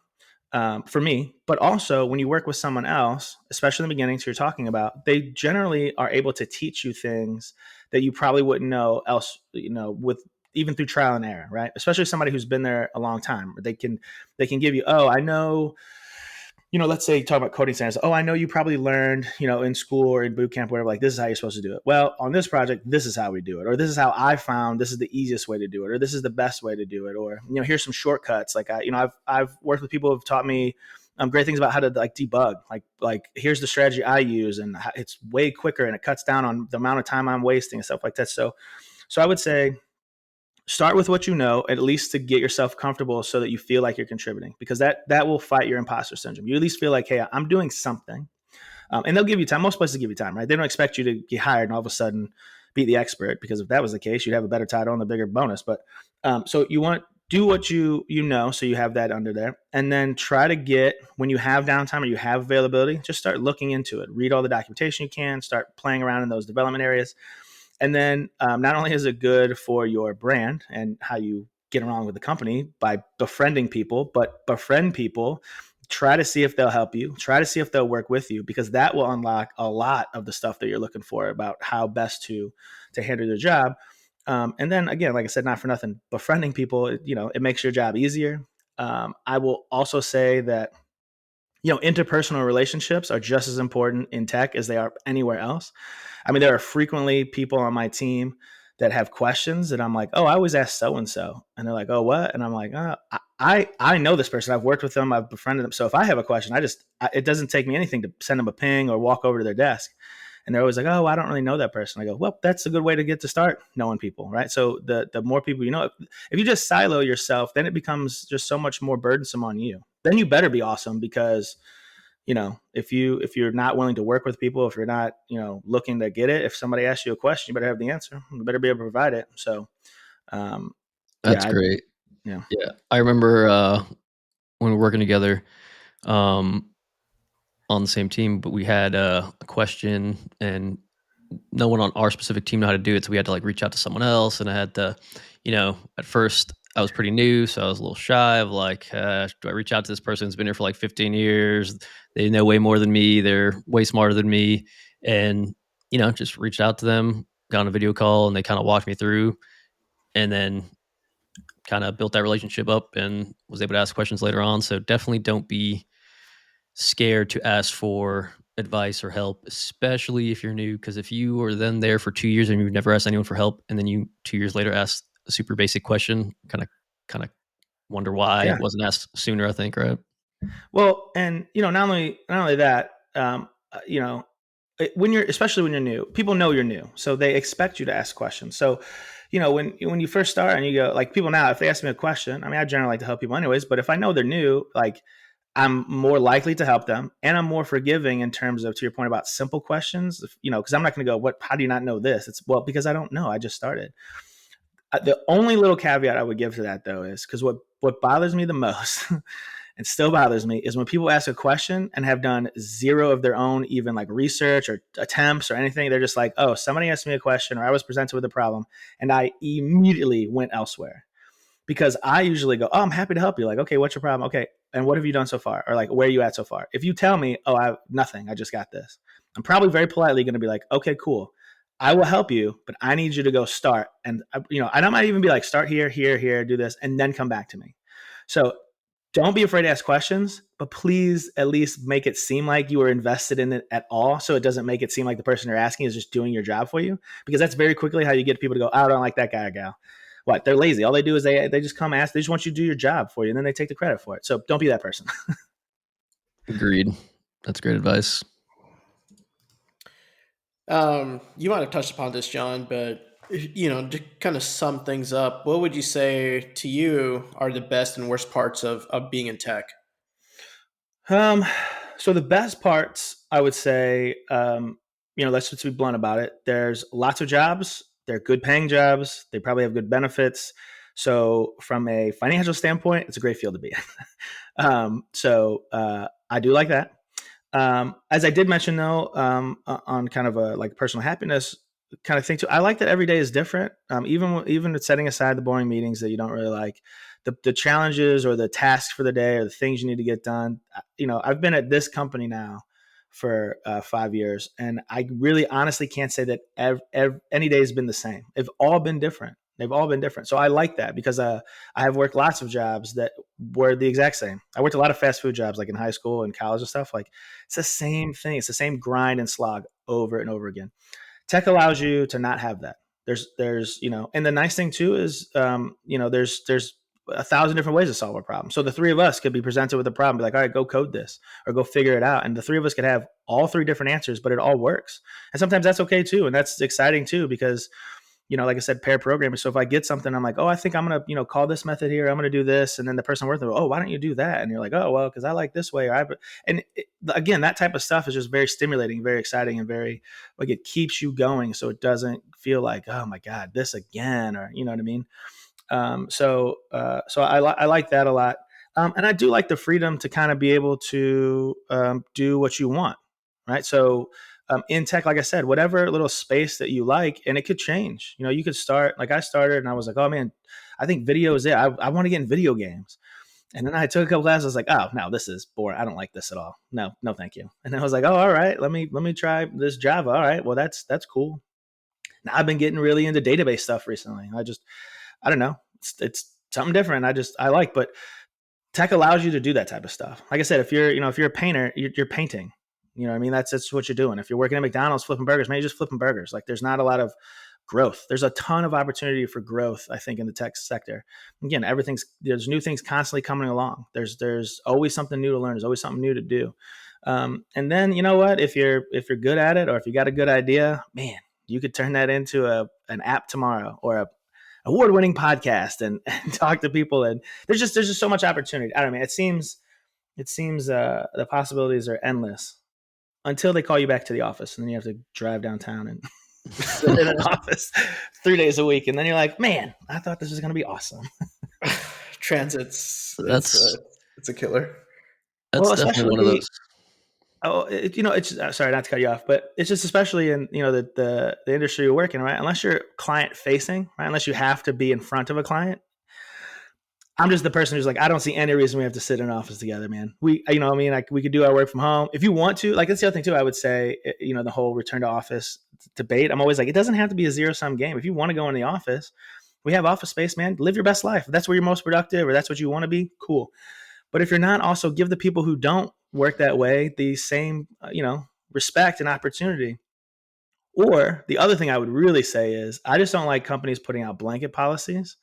for me. But also, when you work with someone else, especially in the beginning, so you're talking about, they generally are able to teach you things that you probably wouldn't know else, with even through trial and error, right? Especially somebody who's been there a long time. They can give you, oh, I know. Let's say you talk about coding standards. Oh, I know you probably learned, in school or in boot camp, whatever, like this is how you're supposed to do it. Well, on this project, this is how we do it. Or this is how I found this is the easiest way to do it. Or this is the best way to do it. Or, here's some shortcuts. Like I've worked with people who have taught me great things about how to like debug. Like here's the strategy I use, and it's way quicker and it cuts down on the amount of time I'm wasting and stuff like that. So I would say, start with what you know, at least to get yourself comfortable so that you feel like you're contributing, because that will fight your imposter syndrome. You at least feel like, hey, I'm doing something. And they'll give you time. Most places give you time, right? They don't expect you to get hired and all of a sudden be the expert, because if that was the case, you'd have a better title and a bigger bonus. But so you want do what you know, so you have that under there. And then try to get, when you have downtime or you have availability, just start looking into it. Read all the documentation you can, start playing around in those development areas. And then not only is it good for your brand and how you get along with the company by befriending people, but befriend people, try to see if they'll help you, try to see if they'll work with you, because that will unlock a lot of the stuff that you're looking for about how best to handle your job. And then again, like I said, not for nothing, befriending people, it makes your job easier. I will also say that, interpersonal relationships are just as important in tech as they are anywhere else. I mean, there are frequently people on my team that have questions that I'm like, oh, I always ask so-and-so. And they're like, oh, what? And I'm like, I know this person. I've worked with them. I've befriended them. So if I have a question, it doesn't take me anything to send them a ping or walk over to their desk. And they're always like, oh, I don't really know that person. I go, well, that's a good way to get to start knowing people, right? So the more people you know, if you just silo yourself, then it becomes just so much more burdensome on you. Then you better be awesome, because if you're not willing to work with people, if you're not, looking to get it, if somebody asks you a question, you better have the answer. You better be able to provide it. So, that's great. Yeah. I remember when we were working together on the same team, but we had a question and no one on our specific team knew how to do it. So we had to reach out to someone else, and I had to, at first I was pretty new, so I was a little shy of do I reach out to this person who's been here for 15 years? They know way more than me. They're way smarter than me. And, just reached out to them, got on a video call, and they kind of walked me through, and then kind of built that relationship up and was able to ask questions later on. So definitely don't be scared to ask for advice or help, especially if you're new. Because if you are then there for 2 years and you've never asked anyone for help, and then you 2 years later ask a super basic question, kind of wonder why it wasn't asked sooner, I think, right? Well, and not only that, especially when you're new, people know you're new, so they expect you to ask questions. So, when you first start and you go, like, people now, if they ask me a question, I mean, I generally like to help people anyways, but if I know they're new, I'm more likely to help them, and I'm more forgiving in terms of, to your point about simple questions, because I'm not going to go, how do you not know this? It's, well, because I don't know. I just started. The only little caveat I would give to that, though, is because what bothers me the most and still bothers me is when people ask a question and have done zero of their own, even research or attempts or anything. They're just like, oh, somebody asked me a question, or I was presented with a problem, and I immediately went elsewhere. Because I usually go, oh, I'm happy to help you. Like, okay, what's your problem? Okay, and what have you done so far? Or where are you at so far? If you tell me, oh, I have nothing, I just got this, I'm probably very politely going to be like, okay, cool, I will help you, but I need you to go start. And, I might even be like, start here, do this, and then come back to me. So don't be afraid to ask questions, but please at least make it seem like you are invested in it at all. So it doesn't make it seem like the person you're asking is just doing your job for you, because that's very quickly how you get people to go, oh, I don't like that guy or gal. What? They're lazy. All they do is they just come ask. They just want you to do your job for you, and then they take the credit for it. So don't be that person. Agreed. That's great advice. You might have touched upon this, John, but To kind of sum things up, what would you say to you are the best and worst parts of being in tech? Um, so the best parts, I would say, let's just be blunt about it. There's lots of jobs. They're good paying jobs. They probably have good benefits. So from a financial standpoint, it's a great field to be in. I do like that. As I did mention though, on kind of a like personal happiness kind of thing too, I like that every day is different. Even with setting aside the boring meetings that you don't really like, the challenges or the tasks for the day or the things you need to get done. I've been at this company now for 5 years, and I really honestly can't say that any day has been the same. They've all been different. They've all been different. So I like that because I have worked lots of jobs that were the exact same. I worked a lot of fast food jobs like in high school and college and stuff. Like it's the same thing. It's the same grind and slog over and over again. Tech allows you to not have that. And the nice thing too is, there's 1,000 different ways to solve a problem. So the three of us could be presented with a problem, be like, all right, go code this or go figure it out. And the three of us could have all three different answers, but it all works. And sometimes that's okay too. And that's exciting too, because like I said, pair programming. So if I get something, I'm like, oh, I think I'm going to, call this method here. I'm going to do this. And then the person working, oh, why don't you do that? And you're like, oh, well, because I like this way. Again, that type of stuff is just very stimulating, very exciting, and very, like, it keeps you going. So it doesn't feel like, oh my God, this again, or, you know what I mean? So I like that a lot. And I do like the freedom to kind of be able to do what you want. Right. So in tech, like I said, whatever little space that you like, and it could change. You could start like I started, and I was like, oh man, I think video is it. I want to get in video games. And then I took a couple classes. I was like, oh no, this is boring. I don't like this at all. No, thank you. And then I was like, oh, all right, let me try this Java. All right, well that's cool. Now I've been getting really into database stuff recently. I don't know. It's something different. I like, but tech allows you to do that type of stuff. Like I said, if you're a painter, you're painting. You know what I mean? That's what you're doing. If you're working at McDonald's flipping burgers, maybe you're just flipping burgers. Like there's not a lot of growth. There's a ton of opportunity for growth, I think, in the tech sector. Again, there's new things constantly coming along. There's always something new to learn. There's always something new to do. And then you know what? If you're good at it, or if you got a good idea, man, you could turn that into an app tomorrow, or a award-winning podcast, and talk to people. And there's just so much opportunity. I don't know. It seems the possibilities are endless until they call you back to the office, and then you have to drive downtown and sit in an office 3 days a week, and then you're like, man, I thought this was going to be awesome. Transit's That's it's a killer. That's definitely one of those. It's sorry not to cut you off, but it's just especially in the industry you're working, right? Unless you're client facing, right? Unless you have to be in front of a client. I'm just the person who's like, I don't see any reason we have to sit in an office together, man. We could do our work from home if you want to. Like that's the other thing too. I would say, the whole return to office debate. I'm always like, it doesn't have to be a zero-sum game. If you want to go in the office, we have office space, man. Live your best life. If that's where you're most productive, or that's what you want to be, cool. But if you're not, also give the people who don't work that way the same, respect and opportunity. Or the other thing I would really say is, I just don't like companies putting out blanket policies,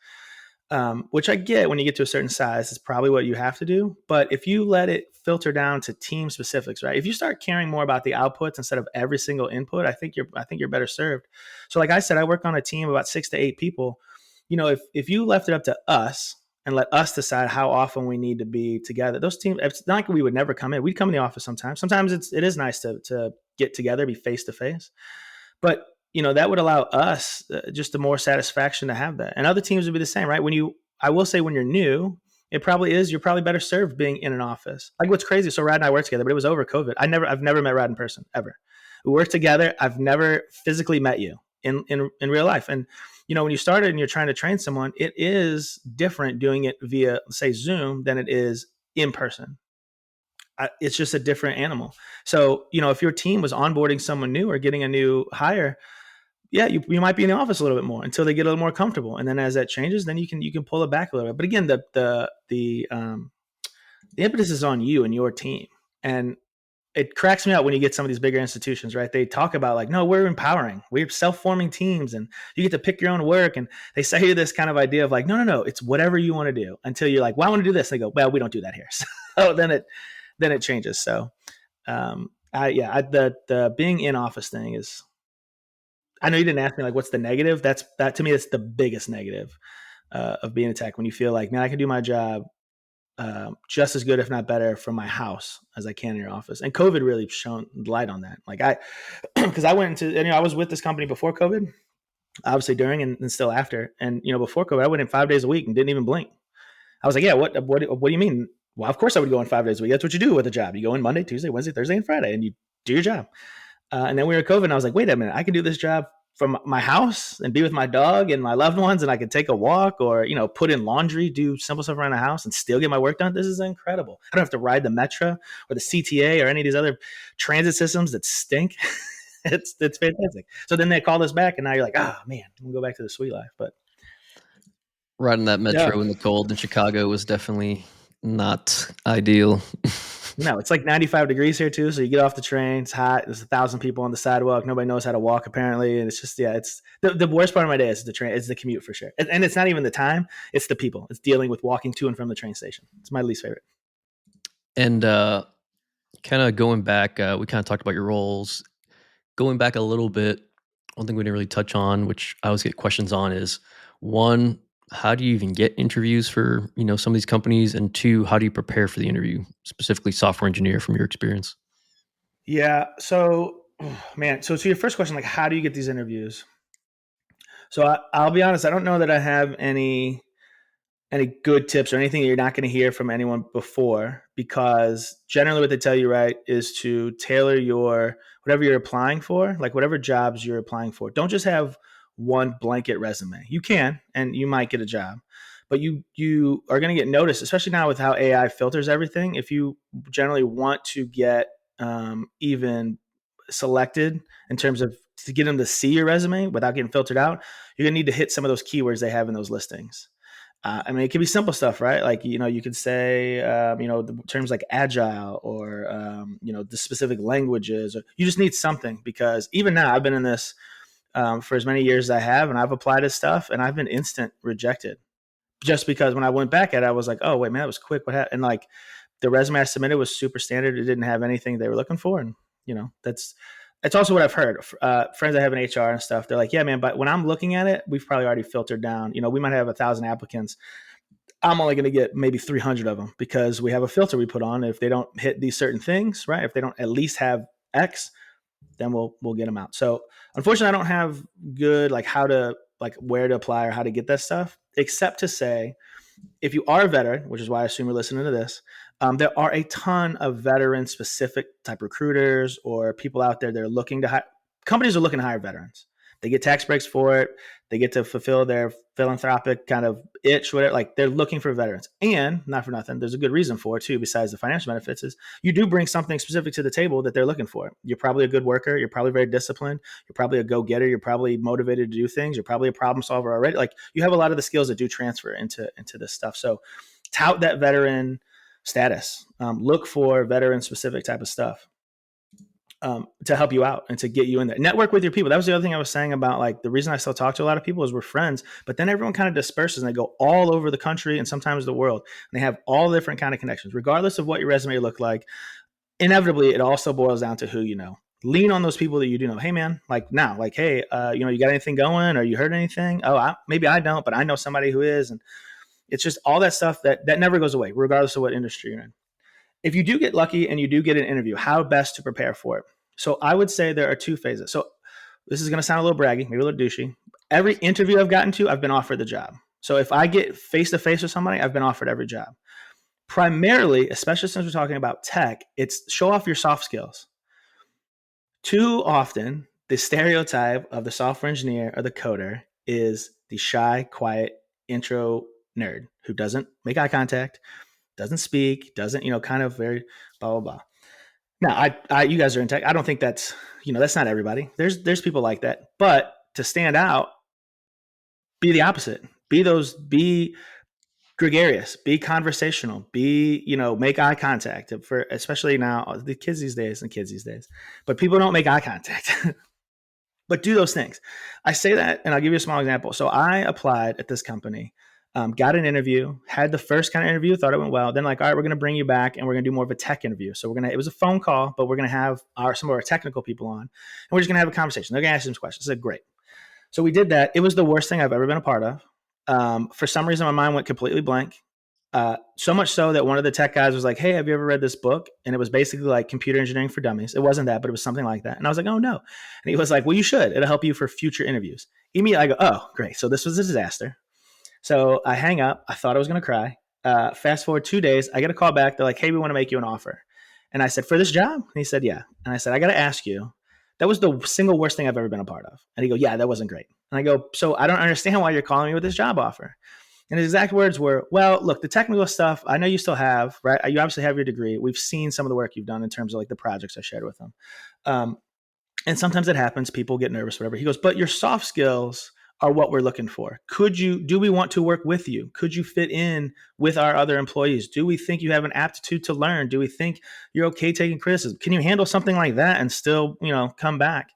which I get when you get to a certain size, it's probably what you have to do. But if you let it filter down to team specifics, right? If you start caring more about the outputs instead of every single input, I think you're better served. So like I said, I work on a team of about 6 to 8 people. If you left it up to us and let us decide how often we need to be together, those teams, it's not like we would never come in. We'd come in the office sometimes. Sometimes it is nice to get together, be face to face. But that would allow us just the more satisfaction to have that. And other teams would be the same, right? I will say when you're new, you're probably better served being in an office. Like what's crazy, so Rad and I worked together, but it was over COVID. I've never met Rad in person, ever. We worked together. I've never physically met you in real life. And, when you started and you're trying to train someone, it is different doing it via, say, Zoom than it is in person. It's just a different animal. So, if your team was onboarding someone new or getting a new hire, yeah, you might be in the office a little bit more until they get a little more comfortable. And then as that changes, then you can pull it back a little bit. But again, the impetus is on you and your team. And it cracks me out when you get some of these bigger institutions, right? They talk about like, no, we're empowering. We're self-forming teams and you get to pick your own work. And they say this kind of idea of like, no, it's whatever you want to do, until you're like, well, I want to do this. They go, well, we don't do that here. So then it changes. So the being in office thing is, I know you didn't ask me like what's the negative. That to me, that's the biggest negative of being a tech. When you feel like, man, I can do my job just as good, if not better, from my house as I can in your office. And COVID really shone light on that. Like because I went into, and I was with this company before COVID, obviously during and still after. And before COVID, I went in 5 days a week and didn't even blink. I was like, yeah, what do you mean? Well, of course I would go in 5 days a week. That's what you do with a job. You go in Monday, Tuesday, Wednesday, Thursday, and Friday, and you do your job. And then we were COVID, and I was like, wait a minute, I can do this job from my house and be with my dog and my loved ones, and I can take a walk or, put in laundry, do simple stuff around the house and still get my work done. This is incredible. I don't have to ride the Metro or the CTA or any of these other transit systems that stink. It's fantastic. So then they called us back, and now you're like, oh man, we'll go back to the sweet life. But riding that Metro in the cold in Chicago was definitely not ideal. No, it's like 95 degrees here too. So you get off the train, it's hot. There's 1,000 people on the sidewalk. Nobody knows how to walk apparently. And it's just, it's the worst part of my day is the train. It's the commute for sure. And it's not even the time. It's the people. It's dealing with walking to and from the train station. It's my least favorite. And kind of going back, we kind of talked about your roles. Going back a little bit, one thing we didn't really touch on, which I always get questions on, is one, how do you even get interviews for some of these companies, and two, how do you prepare for the interview, specifically software engineer from your experience? Yeah. So, man. So to your first question, like, how do you get these interviews? So I'll be honest. I don't know that I have any good tips or anything that you're not going to hear from anyone before, because generally what they tell you, right, is to tailor whatever you're applying for, like whatever jobs you're applying for. Don't just have one blanket resume. You can, and you might get a job, but you are going to get noticed, especially now with how AI filters everything. If you generally want to get even selected in terms of to get them to see your resume without getting filtered out, you're going to need to hit some of those keywords they have in those listings. I mean, it can be simple stuff, right? Like, you could say, the terms like agile or, the specific languages. Or you just need something, because even now I've been in this for as many years as I have, and I've applied to stuff and I've been instant rejected just because when I went back at it, I was like, oh, wait, man, that was quick. What happened? And like the resume I submitted was super standard. It didn't have anything they were looking for. And, that's also what I've heard. Friends I have in HR and stuff, they're like, yeah, man, but when I'm looking at it, we've probably already filtered down. We might have 1,000 applicants. I'm only going to get maybe 300 of them because we have a filter we put on. If they don't hit these certain things, right? If they don't at least have X, then we'll get them out. So unfortunately, I don't have good where to apply or how to get that stuff, except to say, if you are a veteran, which is why I assume you're listening to this, there are a ton of veteran specific type recruiters or people out there that are looking to hire. Companies are looking to hire veterans. They get tax breaks for it. They get to fulfill their philanthropic kind of itch, whatever. Like, they're looking for veterans. And not for nothing, there's a good reason for it too, besides the financial benefits, is you do bring something specific to the table that they're looking for. You're probably a good worker. You're probably very disciplined. You're probably a go-getter. You're probably motivated to do things. You're probably a problem solver already. Like, you have a lot of the skills that do transfer into this stuff. So tout that veteran status. Look for veteran specific type of stuff. To help you out and to get you in there. Network with your people. That was the other thing I was saying about, like, the reason I still talk to a lot of people is we're friends, but then everyone kind of disperses and they go all over the country and sometimes the world. And they have all different kind of connections, regardless of what your resume looked like. Inevitably, it also boils down to who you know. Lean on those people that you do know. Hey, man, like now, like, hey, you got anything going, or you heard anything? Oh, maybe I don't, but I know somebody who is. And it's just all that stuff that never goes away, regardless of what industry you're in. If you do get lucky and you do get an interview, how best to prepare for it? So I would say there are two phases. So this is going to sound a little braggy, maybe a little douchey. Every interview I've gotten to, I've been offered the job. So if I get face-to-face with somebody, I've been offered every job. Primarily, especially since we're talking about tech, it's show off your soft skills. Too often, the stereotype of the software engineer or the coder is the shy, quiet intro nerd who doesn't make eye contact, doesn't speak, doesn't, kind of very blah, blah, blah. Now, you guys are in tech. I don't think that's not everybody. There's people like that. But to stand out, be the opposite. Be gregarious, be conversational, make eye contact, for especially now the kids these days. But people don't make eye contact. But do those things. I say that, and I'll give you a small example. So I applied at this company got an interview, had the first kind of interview, thought it went well. Then like, all right, we're going to bring you back and we're going to do more of a tech interview. So it was a phone call, but we're going to have some of our technical people on and we're just going to have a conversation. They're going to ask you some questions. I said, great. So we did that. It was the worst thing I've ever been a part of. For some reason, my mind went completely blank. So much so that one of the tech guys was like, hey, have you ever read this book? And it was basically like Computer Engineering for Dummies. It wasn't that, but it was something like that. And I was like, oh, no. And he was like, well, you should. It'll help you for future interviews. Immediately, I go, oh, great. So this was a disaster. So I hang up. I thought I was going to cry. Fast forward 2 days. I get a call back. They're like, hey, we want to make you an offer. And I said, for this job? And he said, yeah. And I said, I got to ask you, that was the single worst thing I've ever been a part of. And he go, yeah, that wasn't great. And I go, so I don't understand why you're calling me with this job offer. And his exact words were, well, look, the technical stuff, I know you still have, right? You obviously have your degree. We've seen some of the work you've done in terms of like the projects I shared with them. And sometimes it happens. People get nervous, whatever. He goes, but your soft skills are what we're looking for. Do we want to work with you? Could you fit in with our other employees? Do we think you have an aptitude to learn? Do we think you're okay taking criticism? Can you handle something like that and still, come back?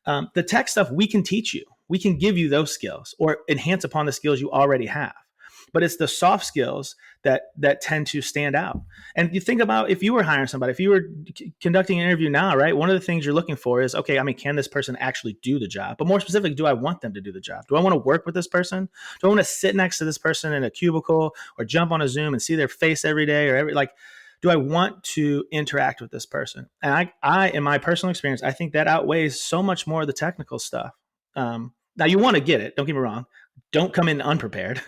The tech stuff we can teach you. We can give you those skills or enhance upon the skills you already have. But it's the soft skills that tend to stand out. And you think about if you were hiring somebody, if you were conducting an interview now, right? One of the things you're looking for is, okay, can this person actually do the job? But more specifically, do I want them to do the job? Do I want to work with this person? Do I want to sit next to this person in a cubicle or jump on a Zoom and see their face every day do I want to interact with this person? And I, in my personal experience, I think that outweighs so much more of the technical stuff. Now you want to get it. Don't get me wrong. Don't come in unprepared.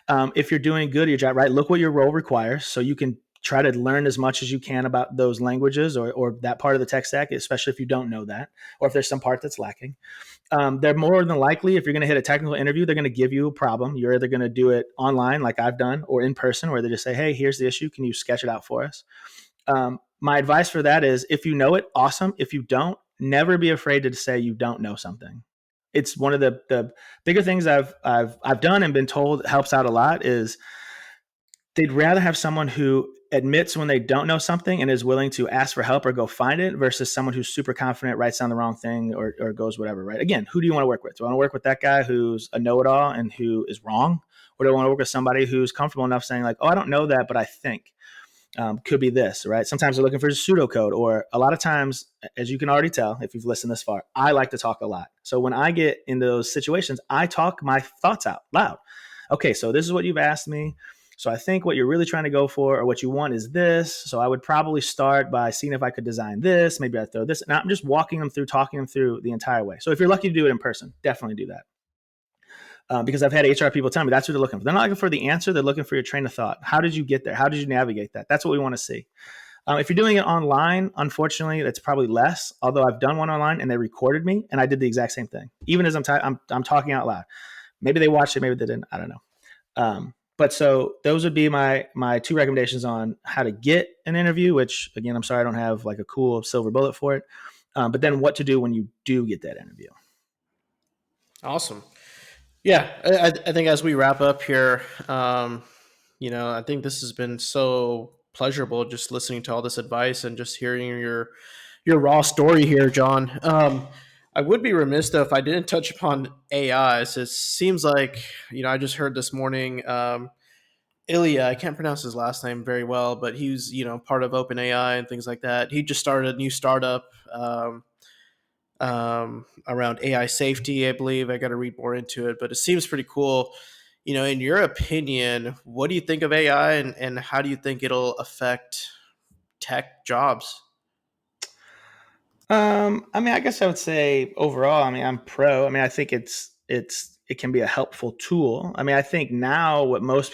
If you're doing good at your job, right? Look what your role requires so you can try to learn as much as you can about those languages or that part of the tech stack, especially if you don't know that, or if there's some part that's lacking. They're more than likely, if you're going to hit a technical interview, they're going to give you a problem. You're either going to do it online like I've done or in person where they just say, hey, here's the issue. Can you sketch it out for us? My advice for that is if you know it, awesome. If you don't, never be afraid to say you don't know something. It's one of the bigger things I've done and been told helps out a lot is they'd rather have someone who admits when they don't know something and is willing to ask for help or go find it versus someone who's super confident, writes down the wrong thing or goes whatever, right? Again, who do you want to work with? Do I want to work with that guy who's a know-it-all and who is wrong? Or do I want to work with somebody who's comfortable enough saying like, oh, I don't know that, but I think. Could be this, right? Sometimes they're looking for pseudocode, or a lot of times, as you can already tell, if you've listened this far, I like to talk a lot. So when I get in those situations, I talk my thoughts out loud. Okay, so this is what you've asked me. So I think what you're really trying to go for or what you want is this. So I would probably start by seeing if I could design this. Maybe I'd throw this. And I'm just walking them through, talking them through the entire way. So if you're lucky to do it in person, definitely do that. Because I've had HR people tell me that's what they're looking for. They're not looking for the answer. They're looking for your train of thought. How did you get there? How did you navigate that? That's what we want to see. If you're doing it online, unfortunately, that's probably less. Although I've done one online and they recorded me and I did the exact same thing. Even as I'm talking out loud. Maybe they watched it, maybe they didn't. I don't know. But so those would be my two recommendations on how to get an interview, which again, I'm sorry, I don't have like a cool silver bullet for it. But then what to do when you do get that interview. Awesome. Yeah, I think as we wrap up here, I think this has been so pleasurable just listening to all this advice and just hearing your raw story here, John. I would be remiss though if I didn't touch upon AI. So it seems like, I just heard this morning, Ilya, I can't pronounce his last name very well, but he was, part of OpenAI and things like that. He just started a new startup around AI safety, I believe. I got to read more into it, but it seems pretty cool. In your opinion, what do you think of AI and how do you think it'll affect tech jobs? I guess I would say overall, I'm pro. I think it can be a helpful tool. I think now what most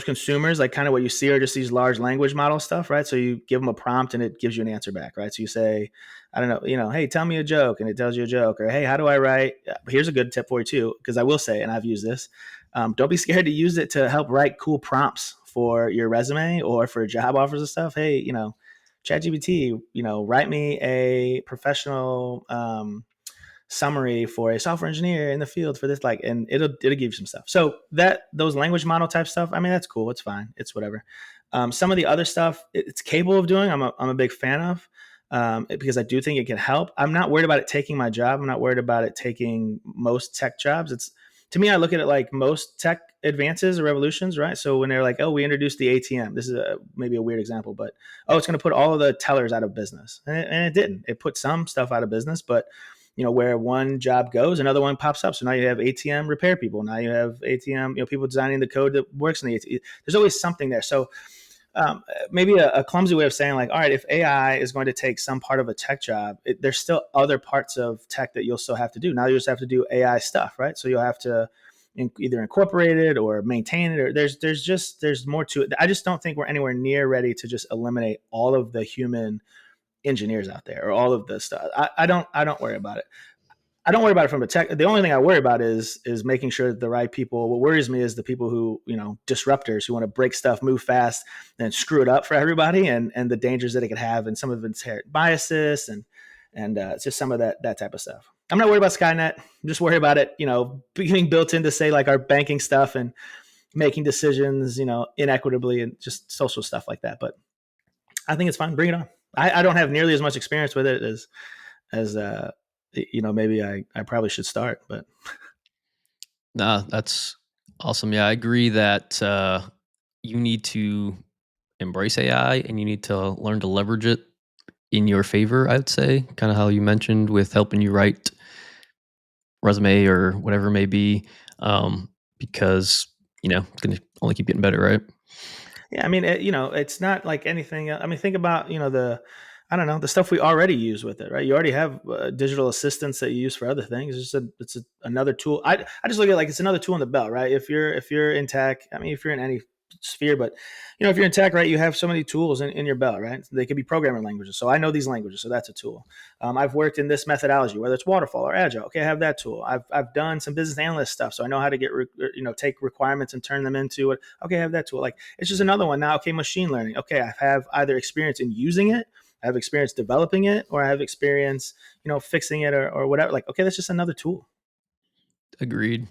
consumers, like kind of what you see are just these large language model stuff, right? So you give them a prompt and it gives you an answer back, right? So you say, I don't know, hey, tell me a joke, and it tells you a joke, or hey, how do I write? Here's a good tip for you too, because I will say, and I've used this, don't be scared to use it to help write cool prompts for your resume or for job offers and stuff. Hey, ChatGPT, write me a professional summary for a software engineer in the field for this, and it'll give you some stuff. So those language model type stuff, that's cool. It's fine. It's whatever. Some of the other stuff it's capable of doing, I'm a big fan of, because I do think it can help. I'm not worried about it taking my job. I'm not worried about it taking most tech jobs. to me, I look at it like most tech advances or revolutions, right? So when they're like, oh, we introduced the ATM, this is maybe a weird example, but it's going to put all of the tellers out of business, and it didn't. It put some stuff out of business, but where one job goes, another one pops up. So now you have ATM repair people. Now you have ATM, people designing the code that works in the ATM. There's always something there. So maybe a clumsy way of saying like, all right, if AI is going to take some part of a tech job, there's still other parts of tech that you'll still have to do. Now you just have to do AI stuff, right? So you'll have to either incorporate it or maintain it, or there's more to it. I just don't think we're anywhere near ready to just eliminate all of the human engineers out there or all of the stuff. I don't worry about it. I don't worry about it from a tech. The only thing I worry about is making sure that the right people. What worries me is the people who, disruptors who want to break stuff, move fast, and screw it up for everybody, and the dangers that it could have, and some of its inherent biases, and it's just some of that type of stuff. I'm not worried about Skynet. I'm just worried about it, being built into, say, like our banking stuff and making decisions, inequitably, and just social stuff like that. But I think it's fine. Bring it on. I don't have nearly as much experience with it as maybe I probably should start, but. Nah, that's awesome. Yeah, I agree that you need to embrace AI and you need to learn to leverage it in your favor, I would say, kind of how you mentioned with helping you write resume or whatever it may be, because, it's going to only keep getting better, right? Yeah, I mean, it's not like anything. I mean, think about, the stuff we already use with it, right? You already have digital assistants that you use for other things. It's another tool. I just look at it like it's another tool in the belt, right? If you're in tech, I mean, if you're in any sphere, but if you're in tech, right, you have so many tools in your belt, right? They could be programming languages. So I know these languages, so that's a tool. I've worked in this methodology, whether it's waterfall or agile. Okay, I have that tool. I've done some business analyst stuff, so I know how to get take requirements and turn them into it. Okay, I have that tool. Like it's just another one now. Okay, machine learning. Okay, I have either experience in using it, I have experience developing it, or I have experience, fixing it or whatever. Like, okay, that's just another tool. Agreed.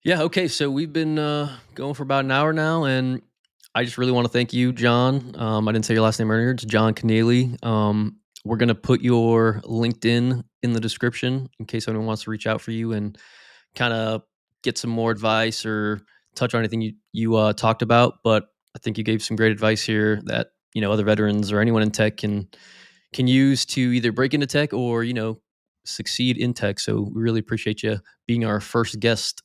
Yeah. Okay. So we've been going for about an hour now, and I just really want to thank you, John. I didn't say your last name earlier. It's John Kennealy. We're going to put your LinkedIn in the description in case anyone wants to reach out for you and kind of get some more advice or touch on anything you talked about. But I think you gave some great advice here that, other veterans or anyone in tech can use to either break into tech or, succeed in tech. So we really appreciate you being our first guest.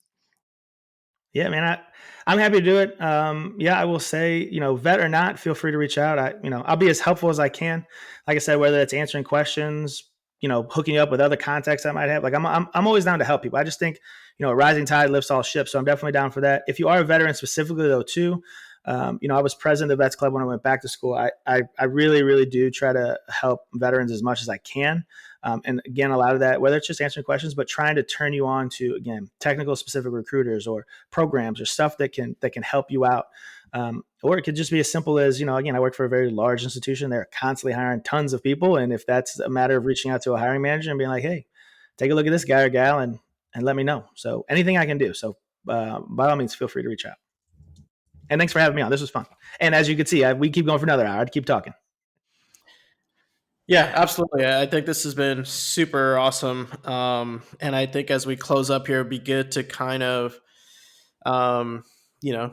Yeah, man, I'm happy to do it. Yeah, I will say, vet or not, feel free to reach out. I'll be as helpful as I can. Like I said, whether it's answering questions, hooking you up with other contacts I might have. Like I'm always down to help people. I just think, a rising tide lifts all ships. So I'm definitely down for that. If you are a veteran specifically though, too, I was president of Vets Club when I went back to school. I really, really do try to help veterans as much as I can. And again, a lot of that, whether it's just answering questions, but trying to turn you on to, again, technical specific recruiters or programs or stuff that can help you out. Or it could just be as simple as, again, I work for a very large institution. They're constantly hiring tons of people. And if that's a matter of reaching out to a hiring manager and being like, hey, take a look at this guy or gal and let me know. So anything I can do. So by all means, feel free to reach out. And thanks for having me on. This was fun. And as you can see, we keep going for another hour. I'd keep talking. Yeah, absolutely. I think this has been super awesome. And I think as we close up here, it'd be good to kind of,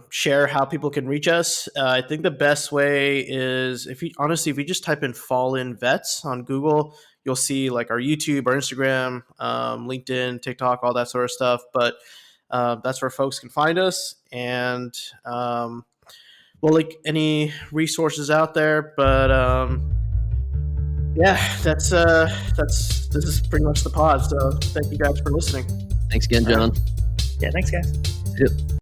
share how people can reach us. I think the best way is if you just type in Fall In Vets on Google, you'll see like our YouTube, our Instagram, LinkedIn, TikTok, all that sort of stuff. But that's where folks can find us. And we'll link any resources out there. But yeah, this is pretty much the pod. So thank you guys for listening. Thanks again, John. Yeah, thanks guys. Yep.